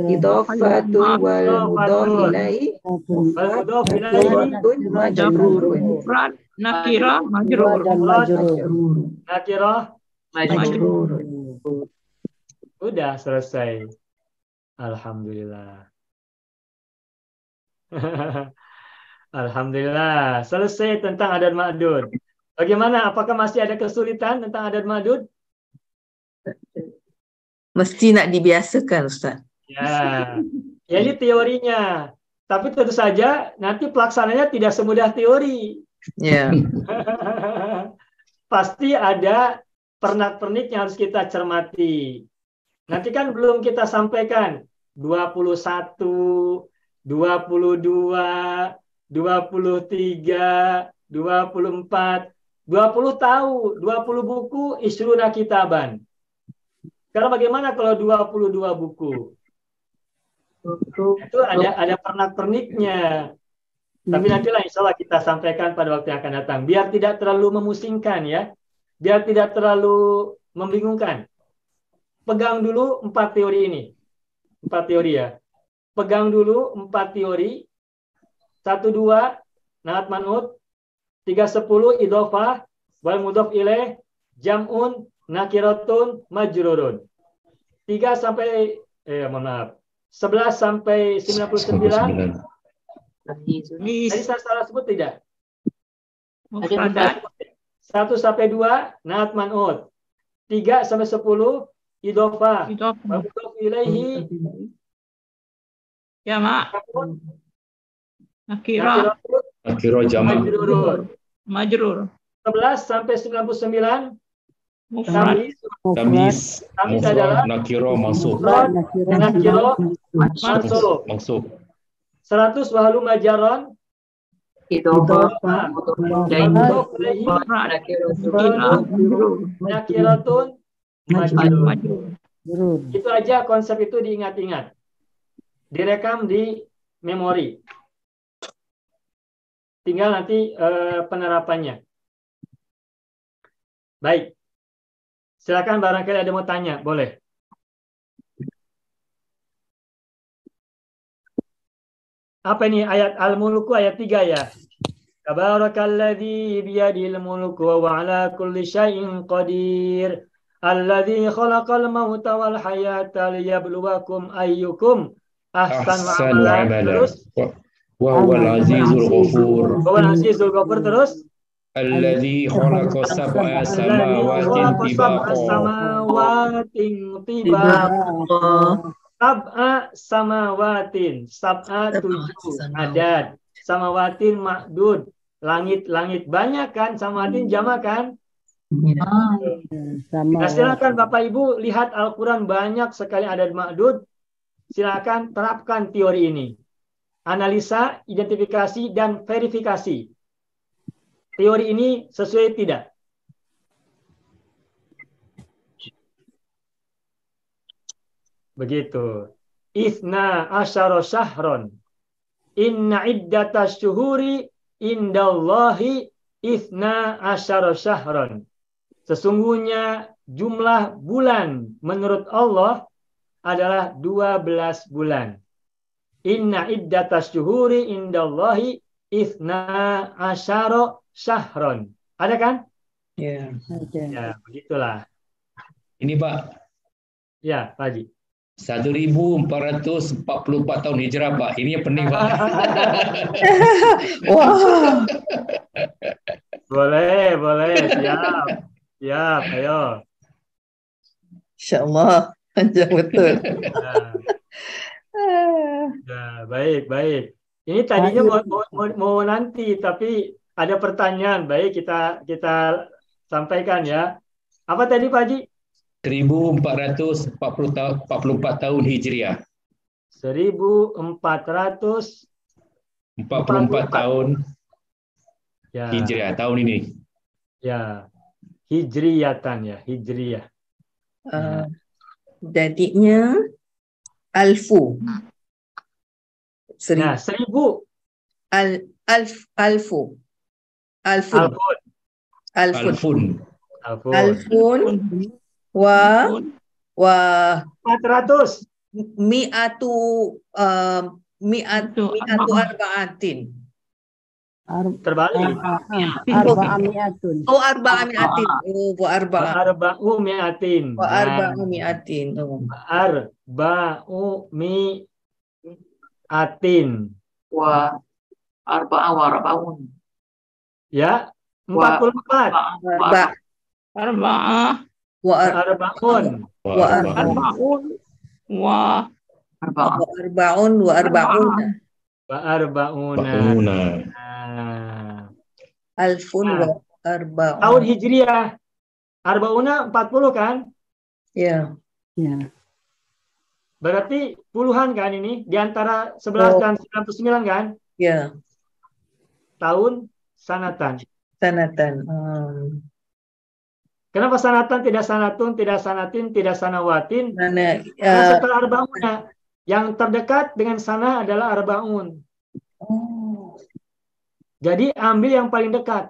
idhofatu wal mudhaf ilaihi majrurun. Mufrad nakira majrur. Nakira Majrurun. udah selesai. Alhamdulillah. Alhamdulillah, selesai tentang adad ma'dud. Bagaimana? Apakah masih ada kesulitan tentang adad ma'dud? Mesti nak dibiasakan, Ustaz. Ya, ini teorinya. Tapi tentu saja nanti pelaksananya tidak semudah teori. Ya. Pasti ada pernak-pernik yang harus kita cermati. Nanti kan belum kita sampaikan 21, 22, 23, 24, 20 tahu, 20 buku isruna kitaban. Sekarang bagaimana kalau 22 buku? Itu ada pernak-perniknya. Tapi nantilah insya Allah kita sampaikan pada waktu yang akan datang. Biar tidak terlalu memusingkan ya. Biar tidak terlalu membingungkan. Pegang dulu 4 teori ini. 4 teori ya. Pegang dulu 4 teori. 1, 2, naat man'ut. 3, 10, idhofah. Wal mudhof ilaih. Jam'un, nakiratun, majrurun. 3 sampai, mohon maaf. 11 sampai 99. Tadi saya salah sebut tidak? Mufradat. 1 sampai 2 naat man'ut. 3 sampai 10 idhofah. Idhofah. Mudhof ilaihi Jamak. Nakira. Nakira jamak. Majrur. 11 sampai 99 Mufrad. Tamis. Tamis adalah Nakira mansub. nakira mansub. Mansub. 100 wahlu majaron Idhofah. mudhof ilaihi nakiratun majrur. Majrur. Itu aja konsep itu diingat-ingat. Direkam di memori. Tinggal nanti penerapannya. Baik. Silakan barangkali ada mau tanya, boleh. Apa ini ayat Al-Mulku ayat 3 ya? Tabarakalladzi biyadil mulku wa huwa ala kulli syai'in qadir. Alladzi khalaqal mauta wal hayata liyabluwakum ayyukum ahsanu amala. Terus Wa huwal azizul ghafur. Wa azizul ghafur terus. Alladzi khalaqa sab'a samawatin tibaqa. Sab'a samawatin. Sab'a 7 adat. Samawatin ma'dud. Langit-langit banyak kan? Samawatin jamak kan? Nah, silakan Bapak Ibu lihat Al-Quran banyak sekali adat ma'dud. Silakan terapkan teori ini. Analisa, identifikasi, dan verifikasi. Teori ini sesuai tidak? Begitu. Ithna asyara syahron. Inna iddatas syuhuri indallahi ithna asyara syahron. Sesungguhnya jumlah bulan menurut Allah adalah 12 bulan. Inna iddatas syuhuri indallahi ithna asyara syahron. Ada kan? Ya. Ya, begitulah. Ini Pak, Ya, Pak Haji. 1444 tahun hijrah Pak. Ini yang pening Pak. Wah. Boleh. Siap, ayo. InsyaAllah. Panjang betul. Ya, baik. Ini tadinya mau nanti, tapi ada pertanyaan. Baik, kita sampaikan ya. Apa tadi Pak Haji? 1444 tahun hijriah. 1444 tahun ya. hijriah tahun ini. Ya. Hijriyatan ya, hijriyah. Jadinya alfu. Nah, 1000. Alfun. Wa 400. mi'atu arba'atin. Terbalik. Arba'ami'atun. Oh, arba'ami'atin. Oh, wa arba'a. Arba'umi'atin. Wa arba'ami'atin. Oh. Arba'umi'atin. Wa arba'a wa arba'un. Ya, 44. Arba'ah. Wa Arba'un. Arba'un. Wa arba'un wa arba'una. Wa arba'una. Bangunan. Nah, Alfun wa arba'un. tahun hijriah. Arba'una 40 kan? Ya. Ya. Berarti puluhan kan ini? Di antara 11 Oh. dan 99 kan? Ya. Tahun sanatan. Sanatan. Kenapa sanatan, tidak sanatun, tidak sanatin, tidak sanawatin? Mana? Karena setelah arba'una, yang terdekat dengan sana adalah arba'un. Oh. Jadi ambil yang paling dekat.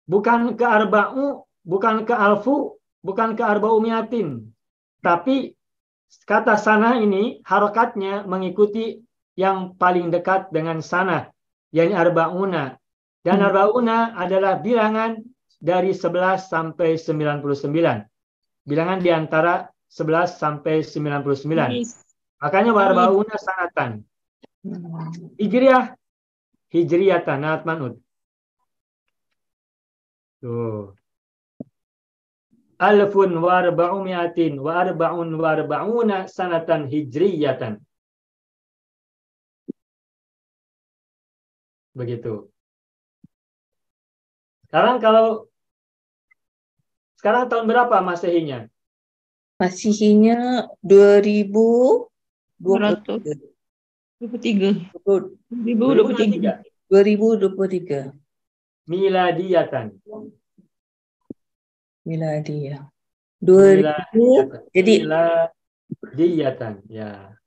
Bukan ke arba'u, bukan ke alfu, bukan ke arba'umiatin. Tapi kata sana ini harokatnya mengikuti yang paling dekat dengan sana, yakni arba'una. Dan arba'una adalah bilangan dari 11 sampai 99. Bilangan di antara 11 sampai 99. Makanya arba'una sanatan. Hijriyatan, naat manud. Tuh. Alfun wa arba'umiatin wa arba'un wa arba'una sanatan hijriyatan. Begitu. Sekarang tahun berapa Masehinya? Masehinya 2023. 2023. Miladiyatan. Miladiyah. Jadi miladiyatan. Ya.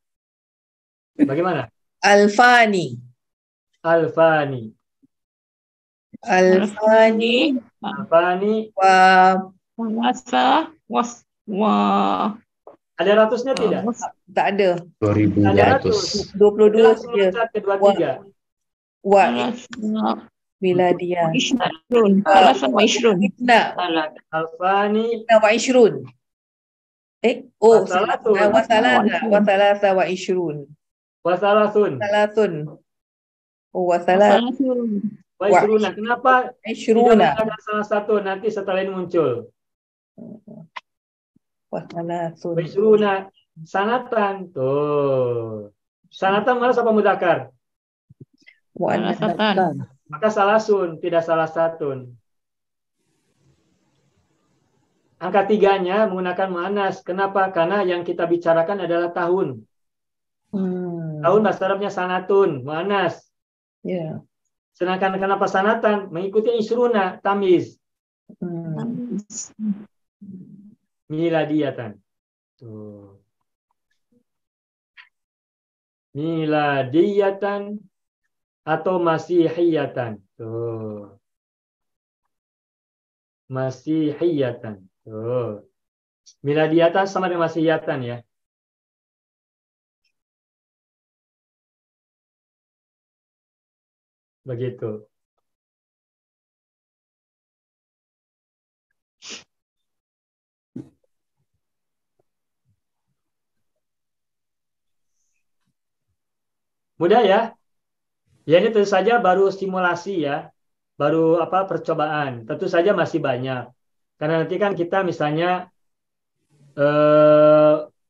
Bagaimana? Alfani. Ada ratusnya tidak? Tak ada. 2200. 22 saja. Kedua tiga. Miladiyah. Alfani. Wa ishrun. Wasalasa wa ishrun. Wasalasun. Wa ishruna. Kenapa Ishruna. tidak salah satu? Nanti setelah ini muncul. Wasalasun. Wa ishruna. Sanatan. Tuh. Sanatan malas apa mudakar? Sanatan. Maka salasun, tidak salah satun. Angka 3-nya menggunakan muannas. Kenapa? Karena yang kita bicarakan adalah tahun. Tahun bahasa Arabnya sanatun, muannas. Ya. Sedangkan kenapa sanatan? Mengikuti isruna, tamiz. Miladiyatan. Tuh. Miladiyatan atau masihiyatan. Tuh. Masihiyatan. Tuh. Miladiyatan sama dengan masihiyatan ya. Begitu. Mudah ya? Ya ini tentu saja baru simulasi ya. Baru percobaan. Tentu saja masih banyak. Karena nanti kan kita misalnya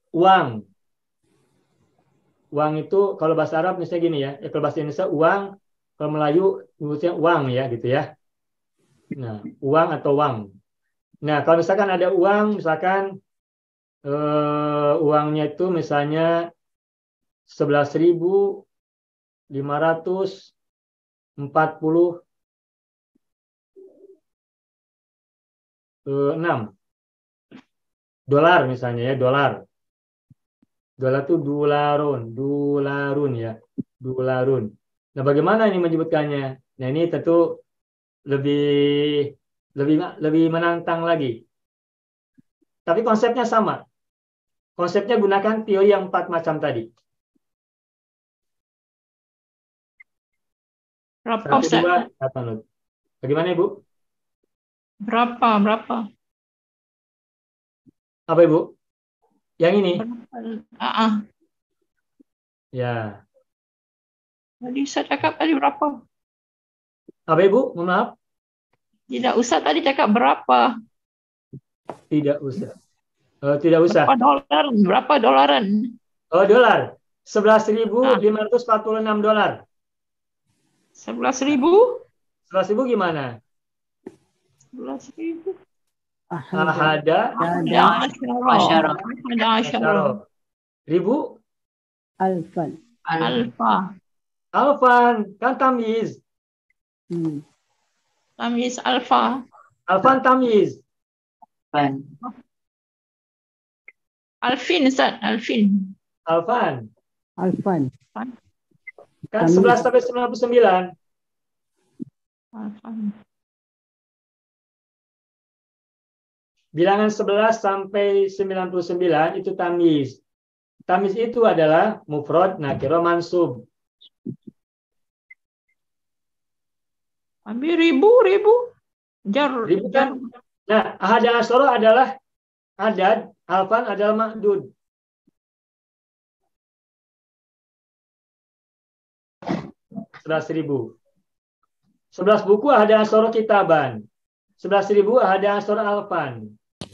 uang. Uang itu kalau bahasa Arab misalnya gini ya. Kalau bahasa Indonesia uang, kalau Melayu nyebutnya uang ya gitu ya. Nah, uang atau uang. Nah, kalau misalkan ada uang, misalkan uangnya itu misalnya 11.546 dolar misalnya ya, dolar itu dolarun ya, dolarun. Nah, bagaimana ini menyebutkannya? Nah, ini tentu lebih menantang lagi. Tapi konsepnya sama. Konsepnya gunakan teori yang 4 macam tadi. Berapa, Ustaz? 1, 2, 8. Bagaimana, Ibu? Berapa? Apa, Ibu? Yang ini? Ya. Tadi Ustaz cakap tadi berapa? Apa, Ibu? Mohon maaf. Tidak usah tadi cakap berapa. Tidak usah. Tidak usah. Berapa dolaran? Oh, dolar. 11.546 dolar. 11.000? 11.000 gimana? 11.000. Ahada Ada Asyara. Ada asyara. ribu. Alfan. Alfa. Alfan kan tamyiz. Tamyiz alfa. Alfan tamyiz. Alfin, Ustaz. Alfin. Alfan Alfan. kan Tamyiz. 11 sampai 99. Alfan. Bilangan 11 sampai 99 itu tamyiz. Tamyiz itu adalah mufrad, nakirah, mansub. Ambil ribu. Jar. Ribu kan? Nah, ahad asyara adalah adad, alfan adalah ma'dud. Ribu. 11 buku ahad asyara kitaban. 11.000 ahad asyara alfan.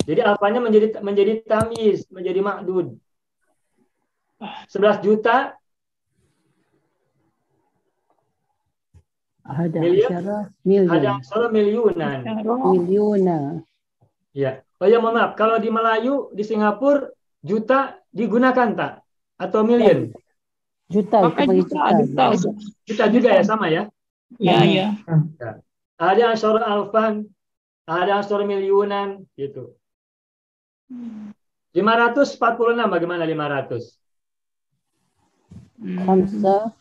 Jadi alfannya menjadi tamyiz, menjadi ma'dud. 11 juta Ada Miliar? asyara ada million. asyara milyunan. Milyona. Ya. Oh ya, mohon maaf. Kalau di Melayu, di Singapura, juta digunakan tak? Atau million? Juta. Pakai Kita panggil juta. Juta juga ya, sama ya? Ya. Ada asyara alfan, ada asyara milyunan, gitu. 546 bagaimana 500? Khamsa.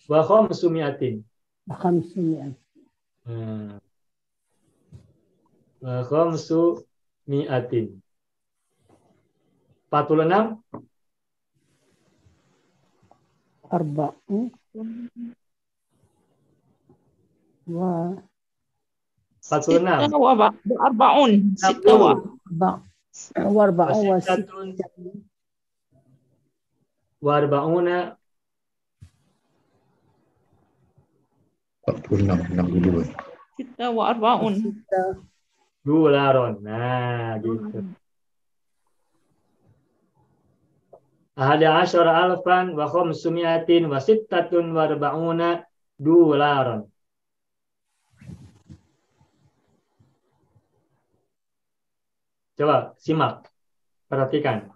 Wa khamsumiatin. 500. Wa khamsumiatin. 46 Arba'un. Wa 46. Arba'un. Sitawa. Arba'un wa Wasittatun wa arba'una 62. Sitawa arba'un. dolaron. Nah, gitu. Ahada asyara alfan wa khamsumiatin wa sittatun wa arba'una dolaron. Coba simak, perhatikan.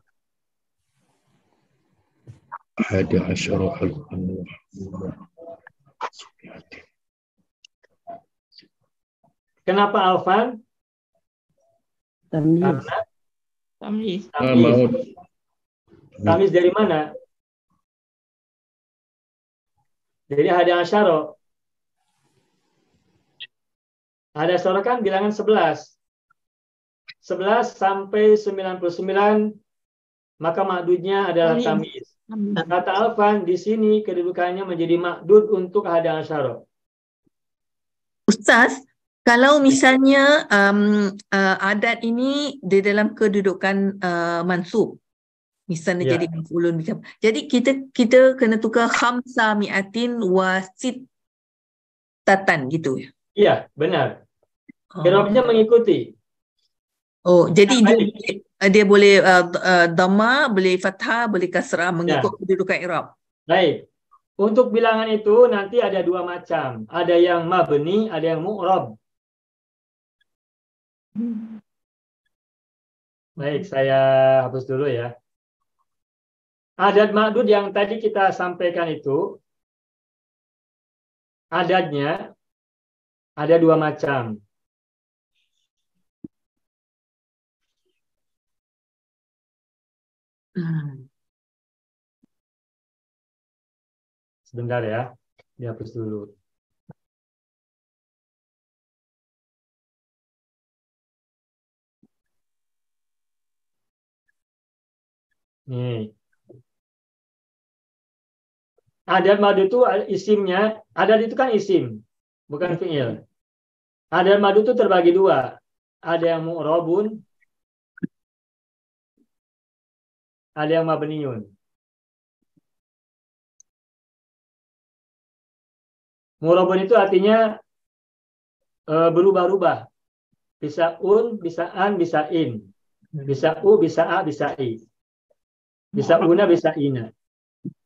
Ada asyara alfan. Kenapa alfan? tamyiz. Karena Tamyiz. tamyiz dari mana? Jadi ada asyara. Ada asyara kan bilangan 11. 11 sampai 99 maka ma'dudnya adalah tamyiz. Kata alfan di sini kedudukannya menjadi ma'dud untuk ada asyara. Ustaz, kalau misalnya adat ini di dalam kedudukan mansub, misalnya Ya. jadi maf'ulun bih. Jadi kita kena tukar khamsa mi'atin wa sittatan gitu ya. Iya, benar. I'rabnya mengikuti. Oh, jadi Nah, dia boleh dhamma, boleh fathah, boleh kasrah mengikut kedudukan i'rab. Baik. Untuk bilangan itu nanti ada dua macam. Ada yang mabni, ada yang mu'rab. Baik, saya hapus dulu ya. Adat ma'dud yang tadi kita sampaikan itu, adatnya ada dua macam. Sebentar ya, dihapus dulu. Nih. Adat ma'dud itu isimnya, adat itu kan isim, bukan fi'il. Adat ma'dud itu terbagi dua. Ada yang mu'rabun, ada yang mabniun. Mu'rabun itu artinya berubah-ubah. Bisa bisa an, bisa in. Bisa bisa a, bisa i. Bisa una, bisa ina.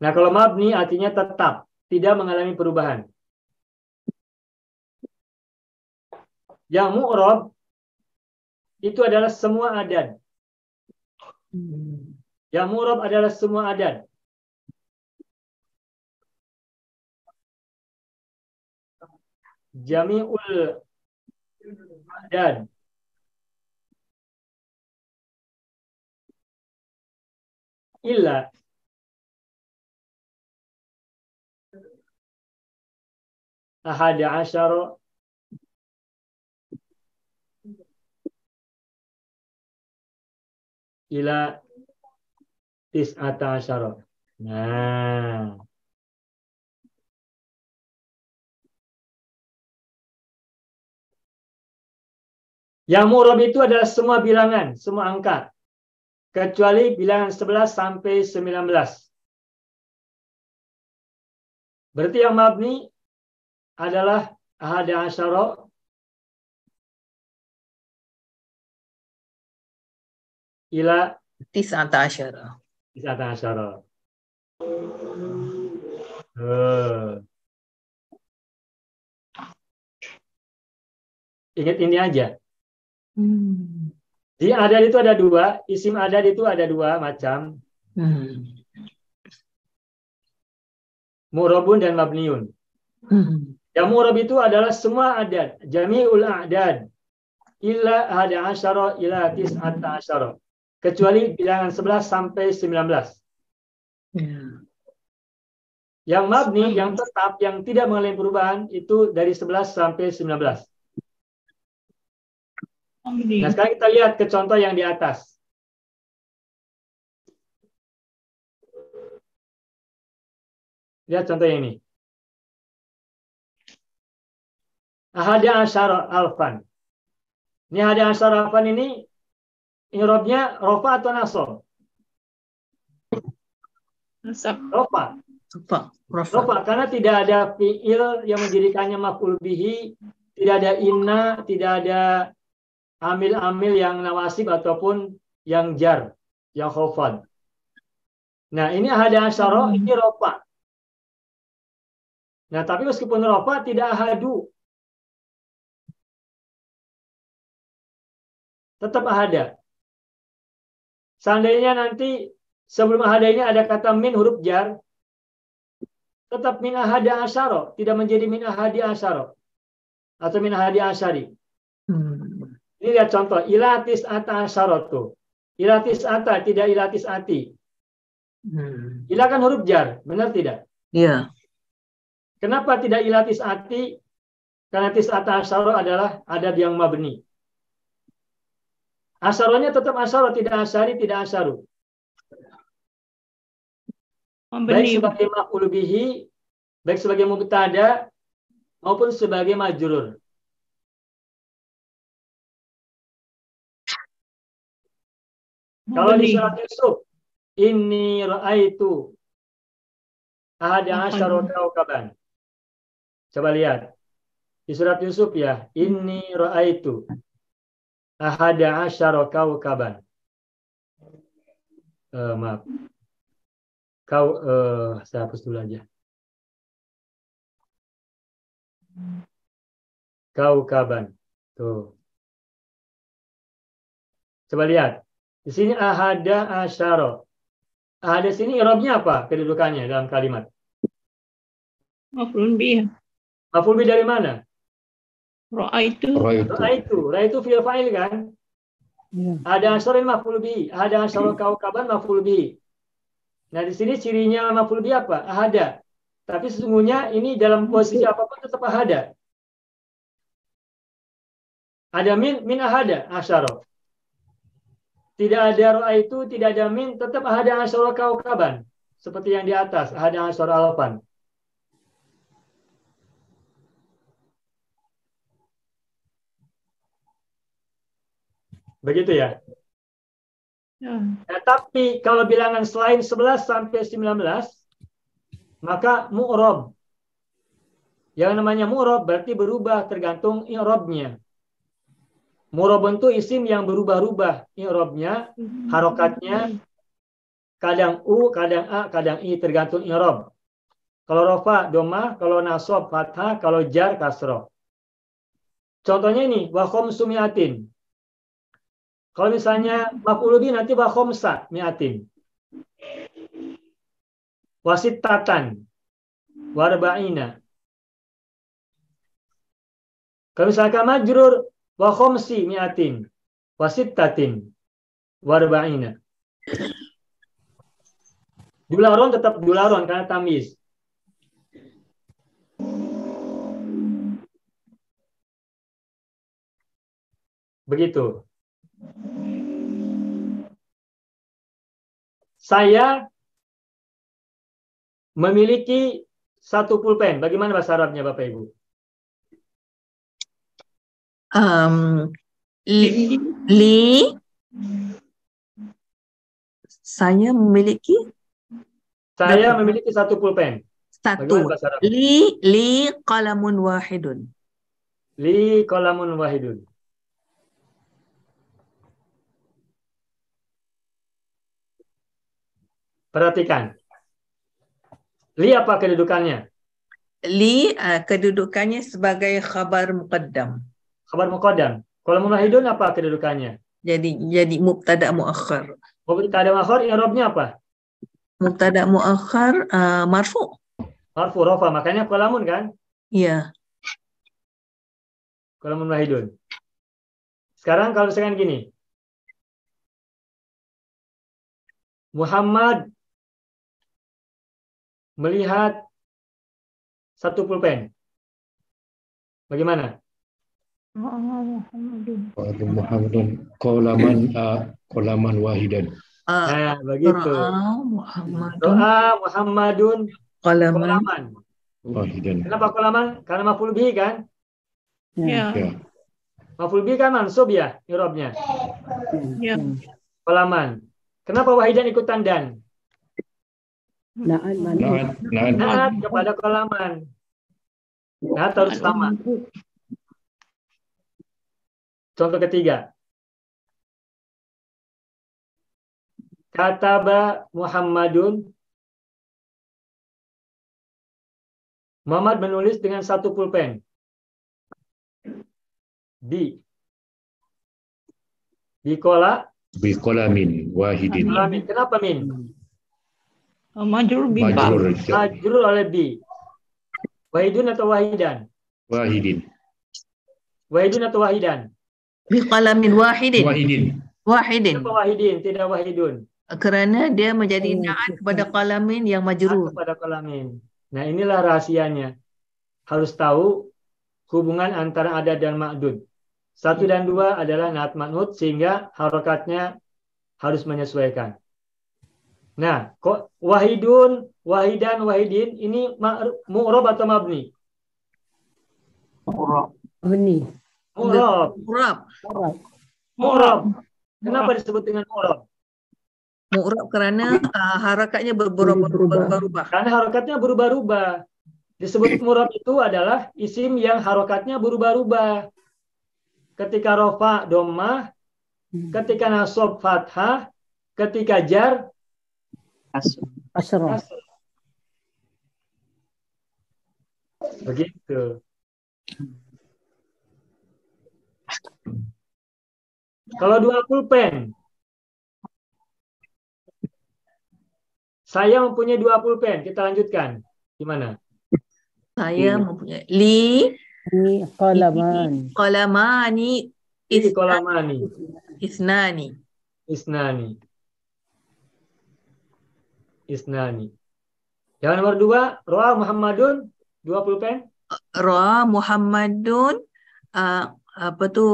Nah, kalau mabni artinya tetap, tidak mengalami perubahan. Yang mu'rab itu adalah semua adad. Yang mu'rab adalah semua adad. Jami'ul adad. Illa ahada asyara ila tis'ata asyara. Nah, yang mu'rab itu adalah semua bilangan, semua angka, kecuali bilangan 11 sampai 19. Berarti yang mabni adalah ahada asyara ila Tis'ata asyara. tis'ata asyara. Ingat ini aja. Di adad itu ada dua, isim adad itu ada dua macam, mu'rabun dan mabniun. Yang mu'rab itu adalah semua adad, jami'ul a'dad illa ahada asyara ila tis'ata asyara, kecuali bilangan 11 sampai 19. Yang mabni, yang tetap, yang tidak mengalami perubahan itu dari 11 sampai 19. Nah, sekarang kita lihat ke contoh yang di atas. Lihat contoh yang ini. Ahada asyara alfan. Ini ahada asyara alfan ini i'rabnya rofa atau nasab? Nasab. Rofa. Rofa, karena tidak ada fi'il yang menjadikannya maf'ul bihi, tidak ada inna, tidak ada amil-amil yang nawasib ataupun yang jar, yang khofad. Nah, ini ahada asyara, ini rofa. Nah, tapi meskipun rofa tidak ahadu, tetap ahada. Seandainya nanti sebelum ahada ini ada kata min huruf jar, tetap min ahada asyara, tidak menjadi min ahadi asyara atau min ahadi asyari. Ini lihat contoh, ilatis ata asyaratu. Ilatis ata, tidak ilatis ati. Ila kan huruf jar, benar tidak? Iya. Kenapa tidak ilatis ati? Karena tis ata asyara adalah adad yang mabni. Asyaranya tetap asyara, tidak asyari, tidak asyaru. Baik sebagai maf'ul bihi, baik sebagai mubtada maupun sebagai majrur. Kalau di surat Yusuf, inni ra'aitu ahada asyara kaukaban. Coba lihat. Di surat Yusuf ya, inni ra'aitu ahada asyara kaukaban. Maaf. Saya hapus dulu aja. Kaukaban. Tuh. Coba lihat. Di sini ahada asyara. Ahada sini i'rabnya apa kedudukannya dalam kalimat? Maf'ul bih. Maf'ul bih dari mana? Ra'aitu. Ra'aitu fi'il fa'il kan? Ahada asyara maf'ul bih. Ahada asyara kaukaban maf'ul bih. Nah, di sini cirinya maf'ul bih apa? Ahada. Tapi sesungguhnya ini dalam posisi apapun tetap ahada. Ada min ahada asyara. Tidak ada ra'aitu, tidak ada min, tetap ahada asyara kaukaban. Seperti yang di atas, ahada asyara alfan. Begitu ya? Nah, tapi kalau bilangan selain 11 sampai 19, maka mu'rab. Yang namanya mu'rab berarti berubah tergantung i'rabnya. Mu'rab itu isim yang berubah-ubah i'rabnya, harokatnya, kadang u, kadang a, kadang i, tergantung i'rab. Kalau rofa, domah, kalau nasab, fathah, kalau jar, kasroh. Contohnya ini, wa khamsu mi'atin. Kalau misalnya maf'ul bih nanti wa khamsa mi'atin. Wa sittatan wa arba'ina. Kalau misalkan majrur wa khamsi mi'atin wa sittatin wa arba'ina. Dularon tetap dularon karena tamyiz. Begitu. Saya memiliki satu pulpen. Bagaimana bahasa Arabnya Bapak Ibu? Saya memiliki Saya memiliki satu pulpen. satu. Bagaimana bahasa Arab? Li qalamun wahidun. Li qalamun wahidun. Perhatikan. Li apa kedudukannya? Li kedudukannya sebagai khabar muqaddam. Khabar muqaddam. Qalamun wahidun apa kedudukannya? Jadi mubtada muakhar. Mubtada muakhar i'rabnya apa? Mubtada muakhar marfu. Marfu rafa, makanya qalamun kan? Iya. Qalamun wahidun. Sekarang kalau misalkan gini. Muhammad melihat satu pulpen. Bagaimana? Muhammadun qalaman wahidan. Nah, begitu. Muhammadun Doa Muhammadun qalaman. qalaman. Wahidan. Kenapa qalaman? Karena maf'ul bihi kan? Ya. Ya. Maf'ul bihi kan mansub ya, i'rabnya. Ya. Qalaman. Kenapa wahidan ikutan dan? Na'at man'ut. Naat kepada qalaman. Naat harus sama. Contoh ketiga. Kataba Muhammadun. Muhammad menulis dengan satu pulpen. Bikola. Biqalamin wahidin. Qalamin. Kenapa min? Majrur bin ba. Majrur Majrur oleh bi. Wahidun atau wahidan? wahidin. Wahidun atau wahidan? Bi qalamin wahidin. Wahidin. Wahidin. Kenapa wahidin? Tidak wahidun. Kerana dia menjadi na'at kepada qalamin yang majrur. Kepada qalamin. Nah, inilah rahasianya. Harus tahu hubungan antara adad dan ma'dud. 1 dan 2 adalah naat ma'nud sehingga harokatnya harus menyesuaikan. Nah, kok wahidun, wahidan, wahidin ini mu'rab atau mabni? Ini. Mu'rab. Mu'rab. Mu'rab. Kenapa disebut dengan mu'rab? Mu'rab kerana harakatnya berubah-ubah. Karena harokatnya berubah-ubah. Disebut mu'rab itu adalah isim yang harokatnya berubah-ubah. Ketika rofa dhammah, ketika nasab fathah, ketika jar Asrah. begitu. Kalau 2 pulpen, saya mempunyai 2 pulpen. Kita lanjutkan. Gimana? Saya mempunyai li Ini qalaman. qalamani Ini kolamani, isnani. isnani. Yang nomor 2, roa Muhammadun 2 pulpen. Ra Muhammadun apa tu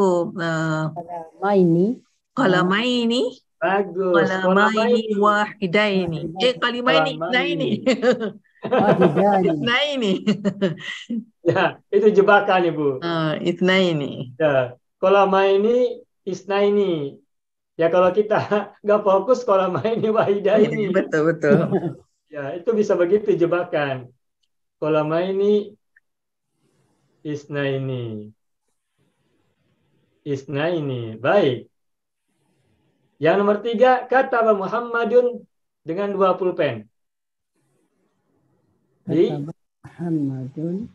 Maini. qalamaini Bagus. qalamaini wahidaini. Qalimaini isnaini. Wahidani. Isnaini. Ya, itu jebakan Ibu. Isnaini. Ya, kolama ini isnaini. Ya kalau kita nggak fokus kolama ini wahida ini. Betul. Ya, itu bisa begitu jebakan. Kolama ini isnaini. Baik. Yang nomor 3, kata Muhammadun dengan 2 pulpen. Di Muhammadun.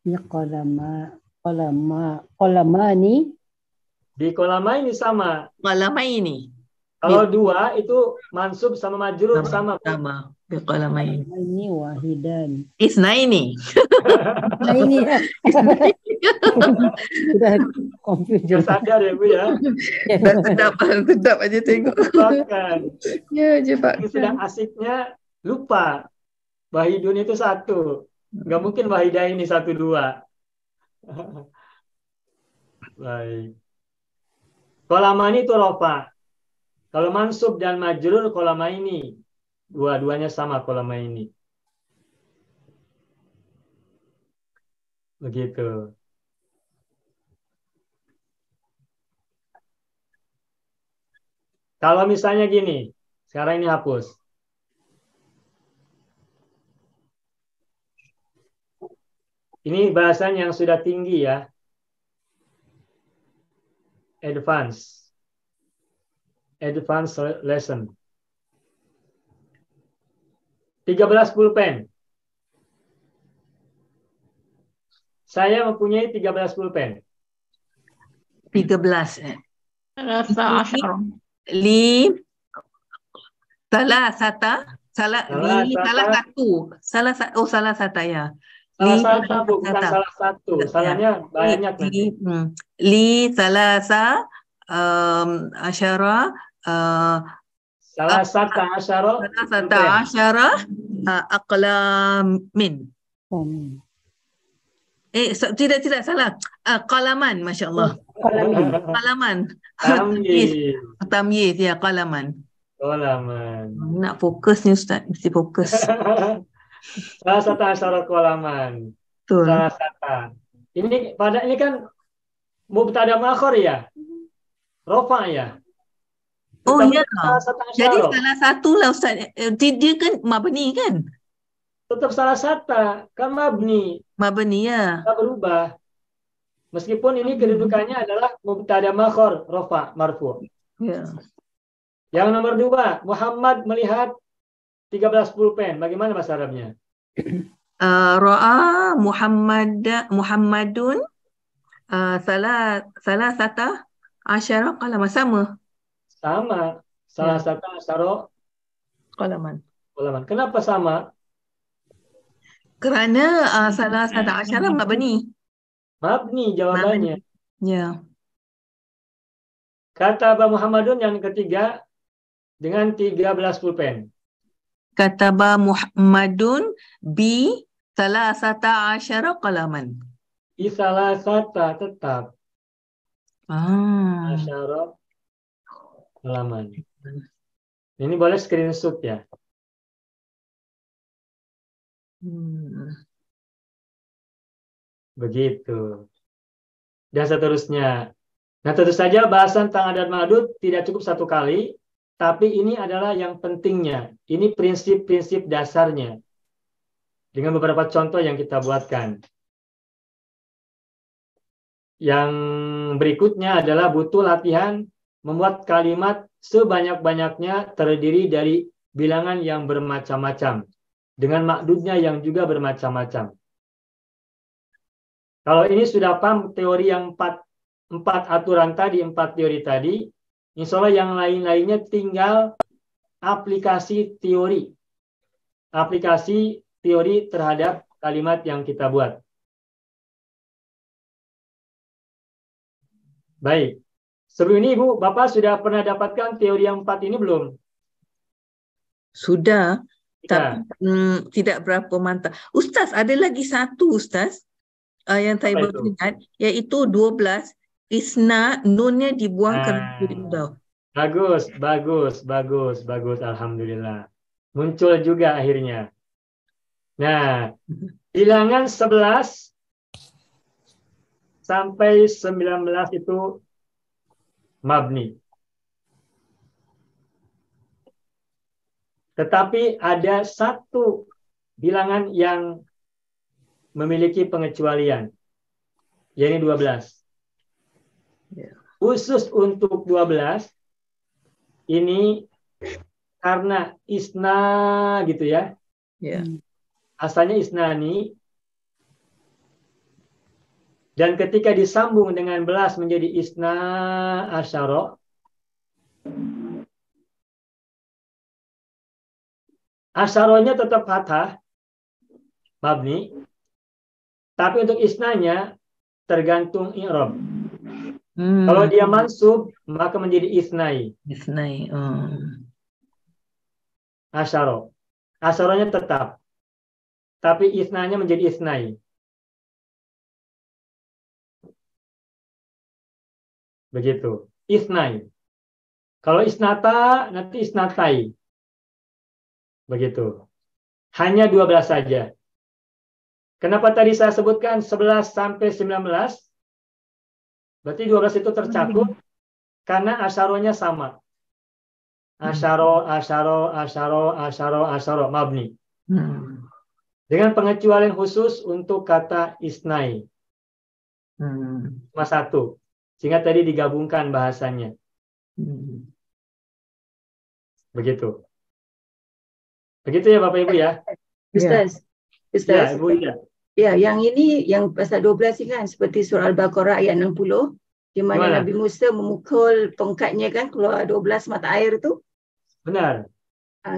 Ini qalama. Qalamani. Di kolama ini sama. Qalamaini. Kalau dua itu mansub sama majrur sama. Sama. Biqalamaini. Ini wahidan. Isnaini. Nah ini ya. Sudah confused. Nggak sadar ya Bu ya. Dah sedap aja tengok. Bahkan Ya, jebat. yang sedang asiknya lupa. Wahidun itu satu. Nggak mungkin wahidah ini satu dua. Baik. Qalamani itu rofa. Kalau mansub dan majrur kolama ini. Dua-duanya sama kolama ini. Begitu. Kalau misalnya gini. Sekarang ini hapus. Ini bahasan yang sudah tinggi ya. Advance lesson. 13 pulpen. Saya mempunyai 13 pulpen. 13. Salasa asyara. Li salah satu ya. Salah satu, bukan salah satu. Salahnya banyak. Li salasa asyara Salasata asyara aqlamin. Tidak salah. Qalaman, masya-Allah. Qalaman. Tamyiz ya, qalaman. Nak fokus ni Ustaz, mesti fokus. Salasata asyara qalaman. Betul. Salasata. Ini kan mubtada muakhir ya. Rafa ya. Oh ya. Salasata Jadi asyara. salah satu lah Ustaz. Dia kan mabni kan? Tetap salasata, kan mabni. Mabni ya. Tak berubah. Meskipun ini kedudukannya adalah mubtada muakhir, rafa, marfu. Ya. Yang nomor 2, Muhammad melihat 13 pulpen. Bagaimana bahasa Arabnya? Ra'a Muhammadun salasata asyara qalaman. Sama. Salasata asyara Qalaman. qalaman. Kenapa sama? Kerana salasata asyara mabni. Mabni jawabannya. Ya. Kata Aba Muhammadun yang ketiga dengan 13 pulpen. Kataba Muhammadun bi salasata asyara qalaman. Salasata tetap. Asyara qalaman. Ini boleh screenshot ya. Begitu. Dan seterusnya. Nah, tentu saja bahasan tentang adat madud tidak cukup satu kali, tapi ini adalah yang pentingnya. Ini prinsip-prinsip dasarnya. Dengan beberapa contoh yang kita buatkan. Yang berikutnya adalah butuh latihan membuat kalimat sebanyak-banyaknya terdiri dari bilangan yang bermacam-macam. Dengan makdudnya yang juga bermacam-macam. Kalau ini sudah paham teori yang empat aturan tadi, 4 teori tadi, insya Allah yang lain-lainnya tinggal aplikasi teori. Aplikasi teori terhadap kalimat yang kita buat. Baik. Sebelum ini Ibu, Bapak sudah pernah dapatkan teori yang 4 ini belum? Sudah. Ya. Tidak berapa mantap. Ustaz, ada lagi satu Ustaz yang saya baru ingat, iaitu 12. Isna, nunnya dibuangkan dari udaf. Bagus. Alhamdulillah. Muncul juga akhirnya. Nah, bilangan 11 sampai 19 itu mabni. Tetapi ada satu bilangan yang memiliki pengecualian, yaitu 12. Khusus untuk 12, ini karena isna gitu ya. Ya. Asalnya isnani. Dan ketika disambung dengan belas menjadi isna asyara, asyaronya tetap fathah, mabni, tapi untuk isnanya tergantung i'rab. Kalau dia mansub, maka menjadi isnai. Isnai. Asyara. Asyaranya tetap. Tapi isnanya menjadi isnai. Begitu. Isnai. Kalau isnata, nanti isnatai. Begitu. Hanya 12 saja. Kenapa tadi saya sebutkan 11 sampai 19? Berarti 12 itu tercakup karena asyaronya sama. Asyaro, mabni. Dengan pengecualian khusus untuk kata isnai. Cuma satu. Sehingga tadi digabungkan bahasanya. Begitu. Begitu ya Bapak Ibu ya? Ustaz. Ya, Ibu Ida. Ya, yang ini yang pasal 12 ini kan seperti surah Al-Baqarah ayat 60 di mana Nabi Musa memukul tongkatnya kan keluar 12 mata air tu. Benar.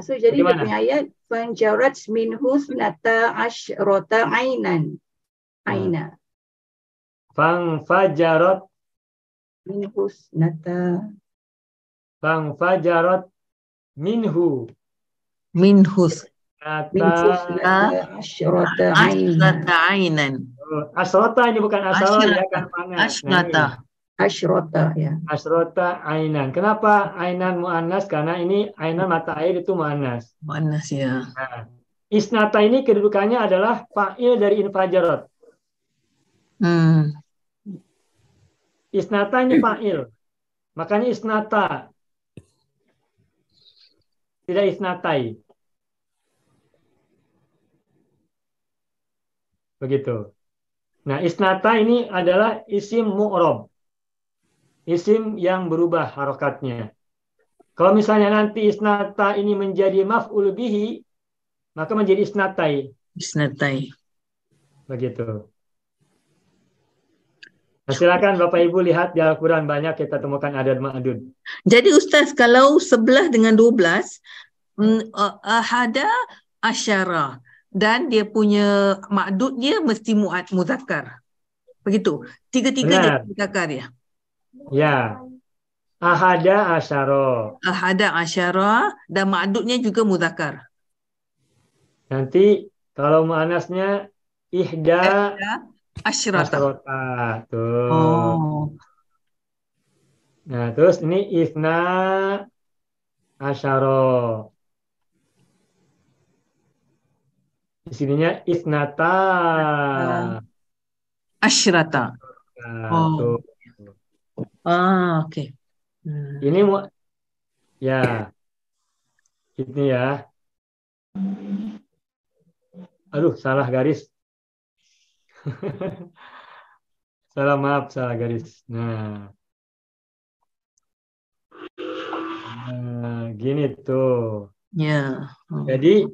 So jadi dia Bagaimana? punya ayat fanjarat minhu nata asyrata ainan. Aina. Fangfajarat Minhu nata minhu Minhus. nata asyrata ainan. Asyrata ainan. asrota ini bukan asal ya kan panas. Asyrata. Asyrata ya. Asrota ainan. Kenapa ainan muannas? Karena ini ainan mata air itu muannas. Manas ya. Nah, isnata ini kedudukannya adalah fa'il dari infajarat. Isnata ini fa'il. Makanya isnata. Tidak isnatai. Begitu. Nah, isnata ini adalah isim mu'rob. Isim yang berubah harokatnya. Kalau misalnya nanti isnata ini menjadi maf'ul bihi, maka menjadi isnatai. Isnatai. Begitu. Nah, silakan Bapak Ibu lihat di Al-Quran banyak kita temukan adad ma'adud. Jadi Ustaz, kalau 11 dengan 12, ahada asyara. Dan dia punya ma'dud dia mesti muzakkar. Begitu. Tiga-tiga dia muzakkar ya. Ya. Ahada asyara. Ahada asyara dan ma'dudnya juga muzakkar. Nanti kalau muannasnya ihda asyrata. Tuh. Oh. Nah, terus ini isna asyara. Di sininya isnata asyrata. Tuh. Oke. Ini ya. Ini ya. Aduh, salah garis. Maaf, salah garis. Nah, gini tuh. Ya. Jadi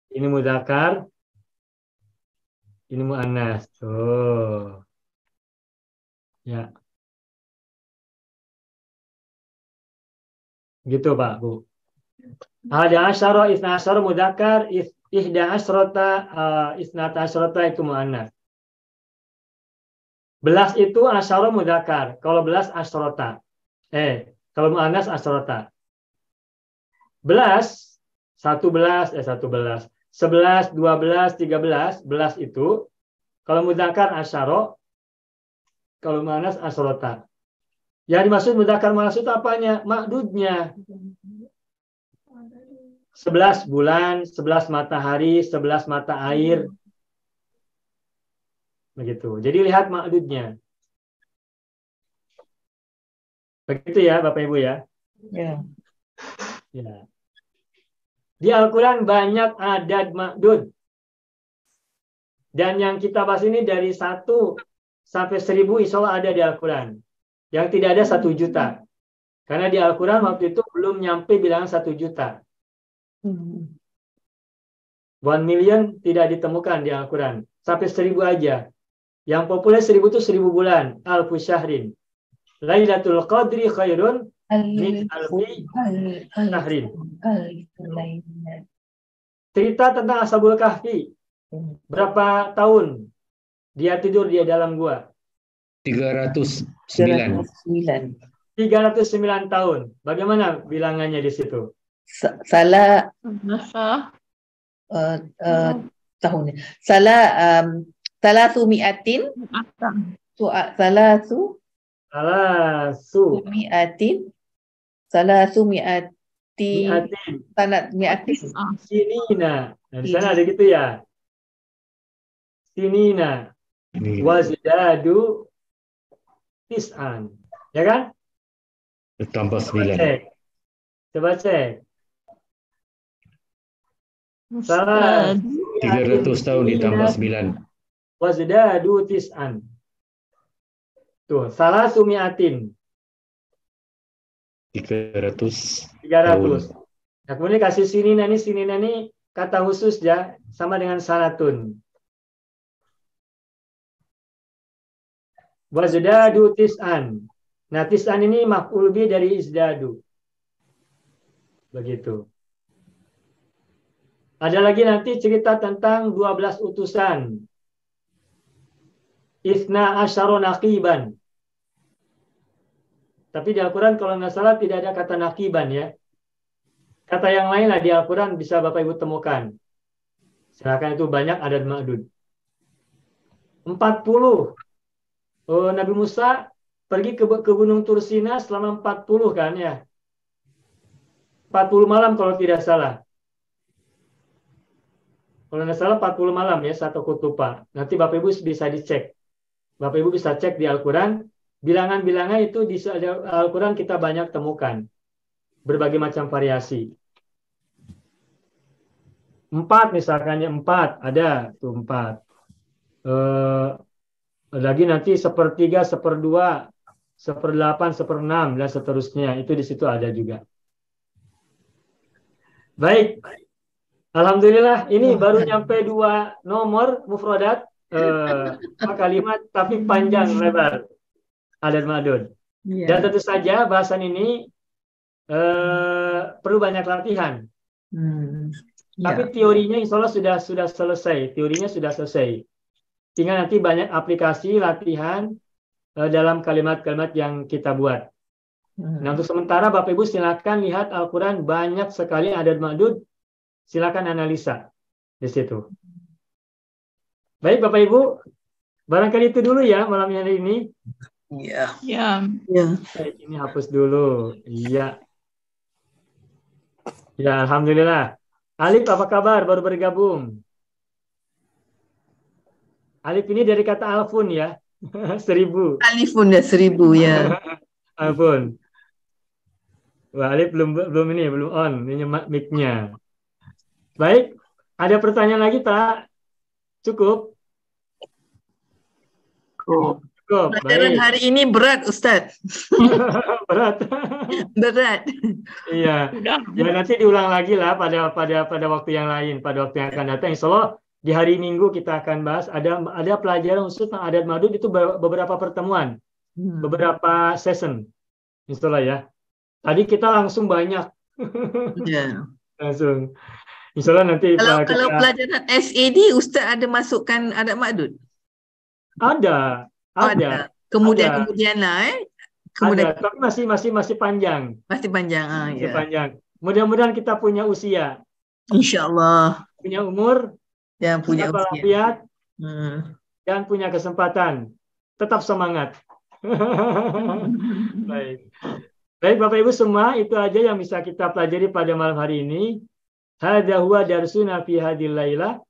ini mudzakkar, ini muannas tuh. Ya. Gitu Pak, Bu. Ada asyara, isna asyara mudzakkar, ihda asyrata, isnata asyrata itu muannas. Belas itu asyara mudzakkar, kalau belas asyrata. Kalau muannas asyrata. Belas, 11, 11, 12, 13, belas itu kalau mudzakkar asyara, kalau muannas asyrata. Yang dimaksud mudzakkar muannas itu apanya? Ma'dudnya. 11 bulan, 11 matahari, 11 mata air. Begitu. Jadi lihat ma'dudnya. Begitu ya Bapak Ibu ya. Ya. Ya. Di Al-Quran banyak adad ma'dud. Dan yang kita bahas ini dari 1 sampai 1000 insya Allah ada di Al-Quran. Yang tidak ada 1 juta. Karena di Al-Quran waktu itu belum nyampe bilangan 1 juta. 1 million tidak ditemukan di Al-Quran. Sampai 1000 aja. Yang populer 1000 itu 1000 bulan. Alfu syahrin. Lailatul Qadri khairun min alfi syahrin. Cerita tentang Ashabul Kahfi. Berapa tahun dia tidur di dalam gua? 309. 309 tahun. Bagaimana bilangannya di situ? Salah Nasa. tahun. Salah sumiatin. Salah sumiatin. Miatin. Sinina. Nah, di sana ada gitu ya. Sinina. Ini Wazdadu tis'an. Ya kan? tambah Coba 9. cek. Coba cek. Salah. 300 tahun ditambah 9. Wazdadu tis'an. Tuh, salah sumiatin. 300 300. Nah, kemudian kasih sinina ini kata khusus ya, sama dengan sanatun. Wazdadu tis'an. Nah, tis'an ini maf'ul bi dari izdadu. Begitu. Ada lagi nanti cerita tentang 12 utusan. Isna asyara naqiban. Tapi di Al-Quran kalau nggak salah tidak ada kata naqiban ya. Kata yang lain lah di Al-Quran bisa Bapak Ibu temukan. Silakan, itu banyak adad ma'dud. 40. Nabi Musa pergi ke Gunung Tursina selama 40 kan ya. 40 malam kalau tidak salah. Kalau nggak salah 40 malam ya, satu kutupa. Nanti Bapak Ibu bisa dicek. Bapak Ibu bisa cek di Al-Quran. Bilangan-bilangan itu di Al-Quran kita banyak temukan. Berbagai macam variasi. 4 misalkan ya, 4. Ada tuh 4. Lagi nanti 1/3, 1/2, 1/8, 1/6 dan seterusnya. Itu di situ ada juga. Baik. Alhamdulillah ini baru nyampe 2 nomor mufradat, kalimat tapi panjang lebar. Adad ma'dud. Dan tentu saja bahasan ini perlu banyak latihan. Tapi teorinya insya Allah sudah selesai. Teorinya sudah selesai. Tinggal nanti banyak aplikasi latihan dalam kalimat-kalimat yang kita buat. Nah, untuk sementara Bapak Ibu silakan lihat Al-Quran, banyak sekali adad ma'dud. Silakan analisa di situ. Baik Bapak Ibu, barangkali itu dulu ya malam hari ini. Ya. Ya. Baik, ini hapus dulu. Iya. Ya, alhamdulillah. Alif, apa kabar? Baru bergabung. Alif ini dari kata alfun ya. 1000. Alifun ya 1000 ya. Alfun. Wah, Alif belum on. Ini mic-nya. Baik, ada pertanyaan lagi tak? Cukup? Cukup. Pelajaran Baik. hari ini berat Ustaz. Berat. Berat. Iya. Ya nanti diulang lagi lah pada waktu yang lain, pada waktu yang akan datang. Insya Allah di hari Minggu kita akan bahas ada pelajaran khusus tentang adad ma'dud itu beberapa pertemuan, beberapa session. Insya Allah ya. Tadi kita langsung banyak. Ya. Langsung. Insya Allah nanti Kalau pelajaran SAD Ustaz ada masukkan adad ma'dud? Ada. Kemudian lah Ada, tapi masih panjang. Masih panjang. Masih Ya. panjang. Mudah-mudahan kita punya usia, Insyaallah. punya umur, Yang punya punya usia. walafiat, dan punya kesempatan. Tetap semangat. Baik. Baik Bapak Ibu semua, itu aja yang bisa kita pelajari pada malam hari ini. Hadza huwa darsuna fi hadhil lailah.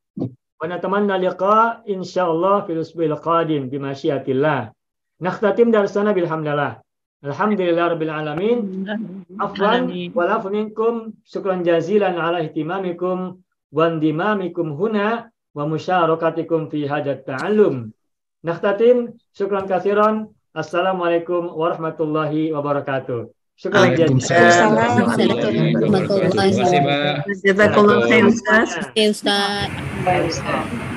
Wa natamanna liqa insyaallah fil usbu'il qadim bi masyiatillah. Nakhtatim darsana bilhamdalillah. Alhamdulillah rabbil alamin. Afwan wa lafu minkum. Syukran jazilan ala ihtimamikum wa indimamikum huna wa musyarakatikum fi hadat ta'allum. Nakhtatim, syukran katsiran. Assalamualaikum warahmatullahi wabarakatuh. Syukran Waalaikumsalam warahmatullahi Terima kasih, Pak. Jazakallah khair Ustaz. Oke Ustaz. Baik, Ustaz.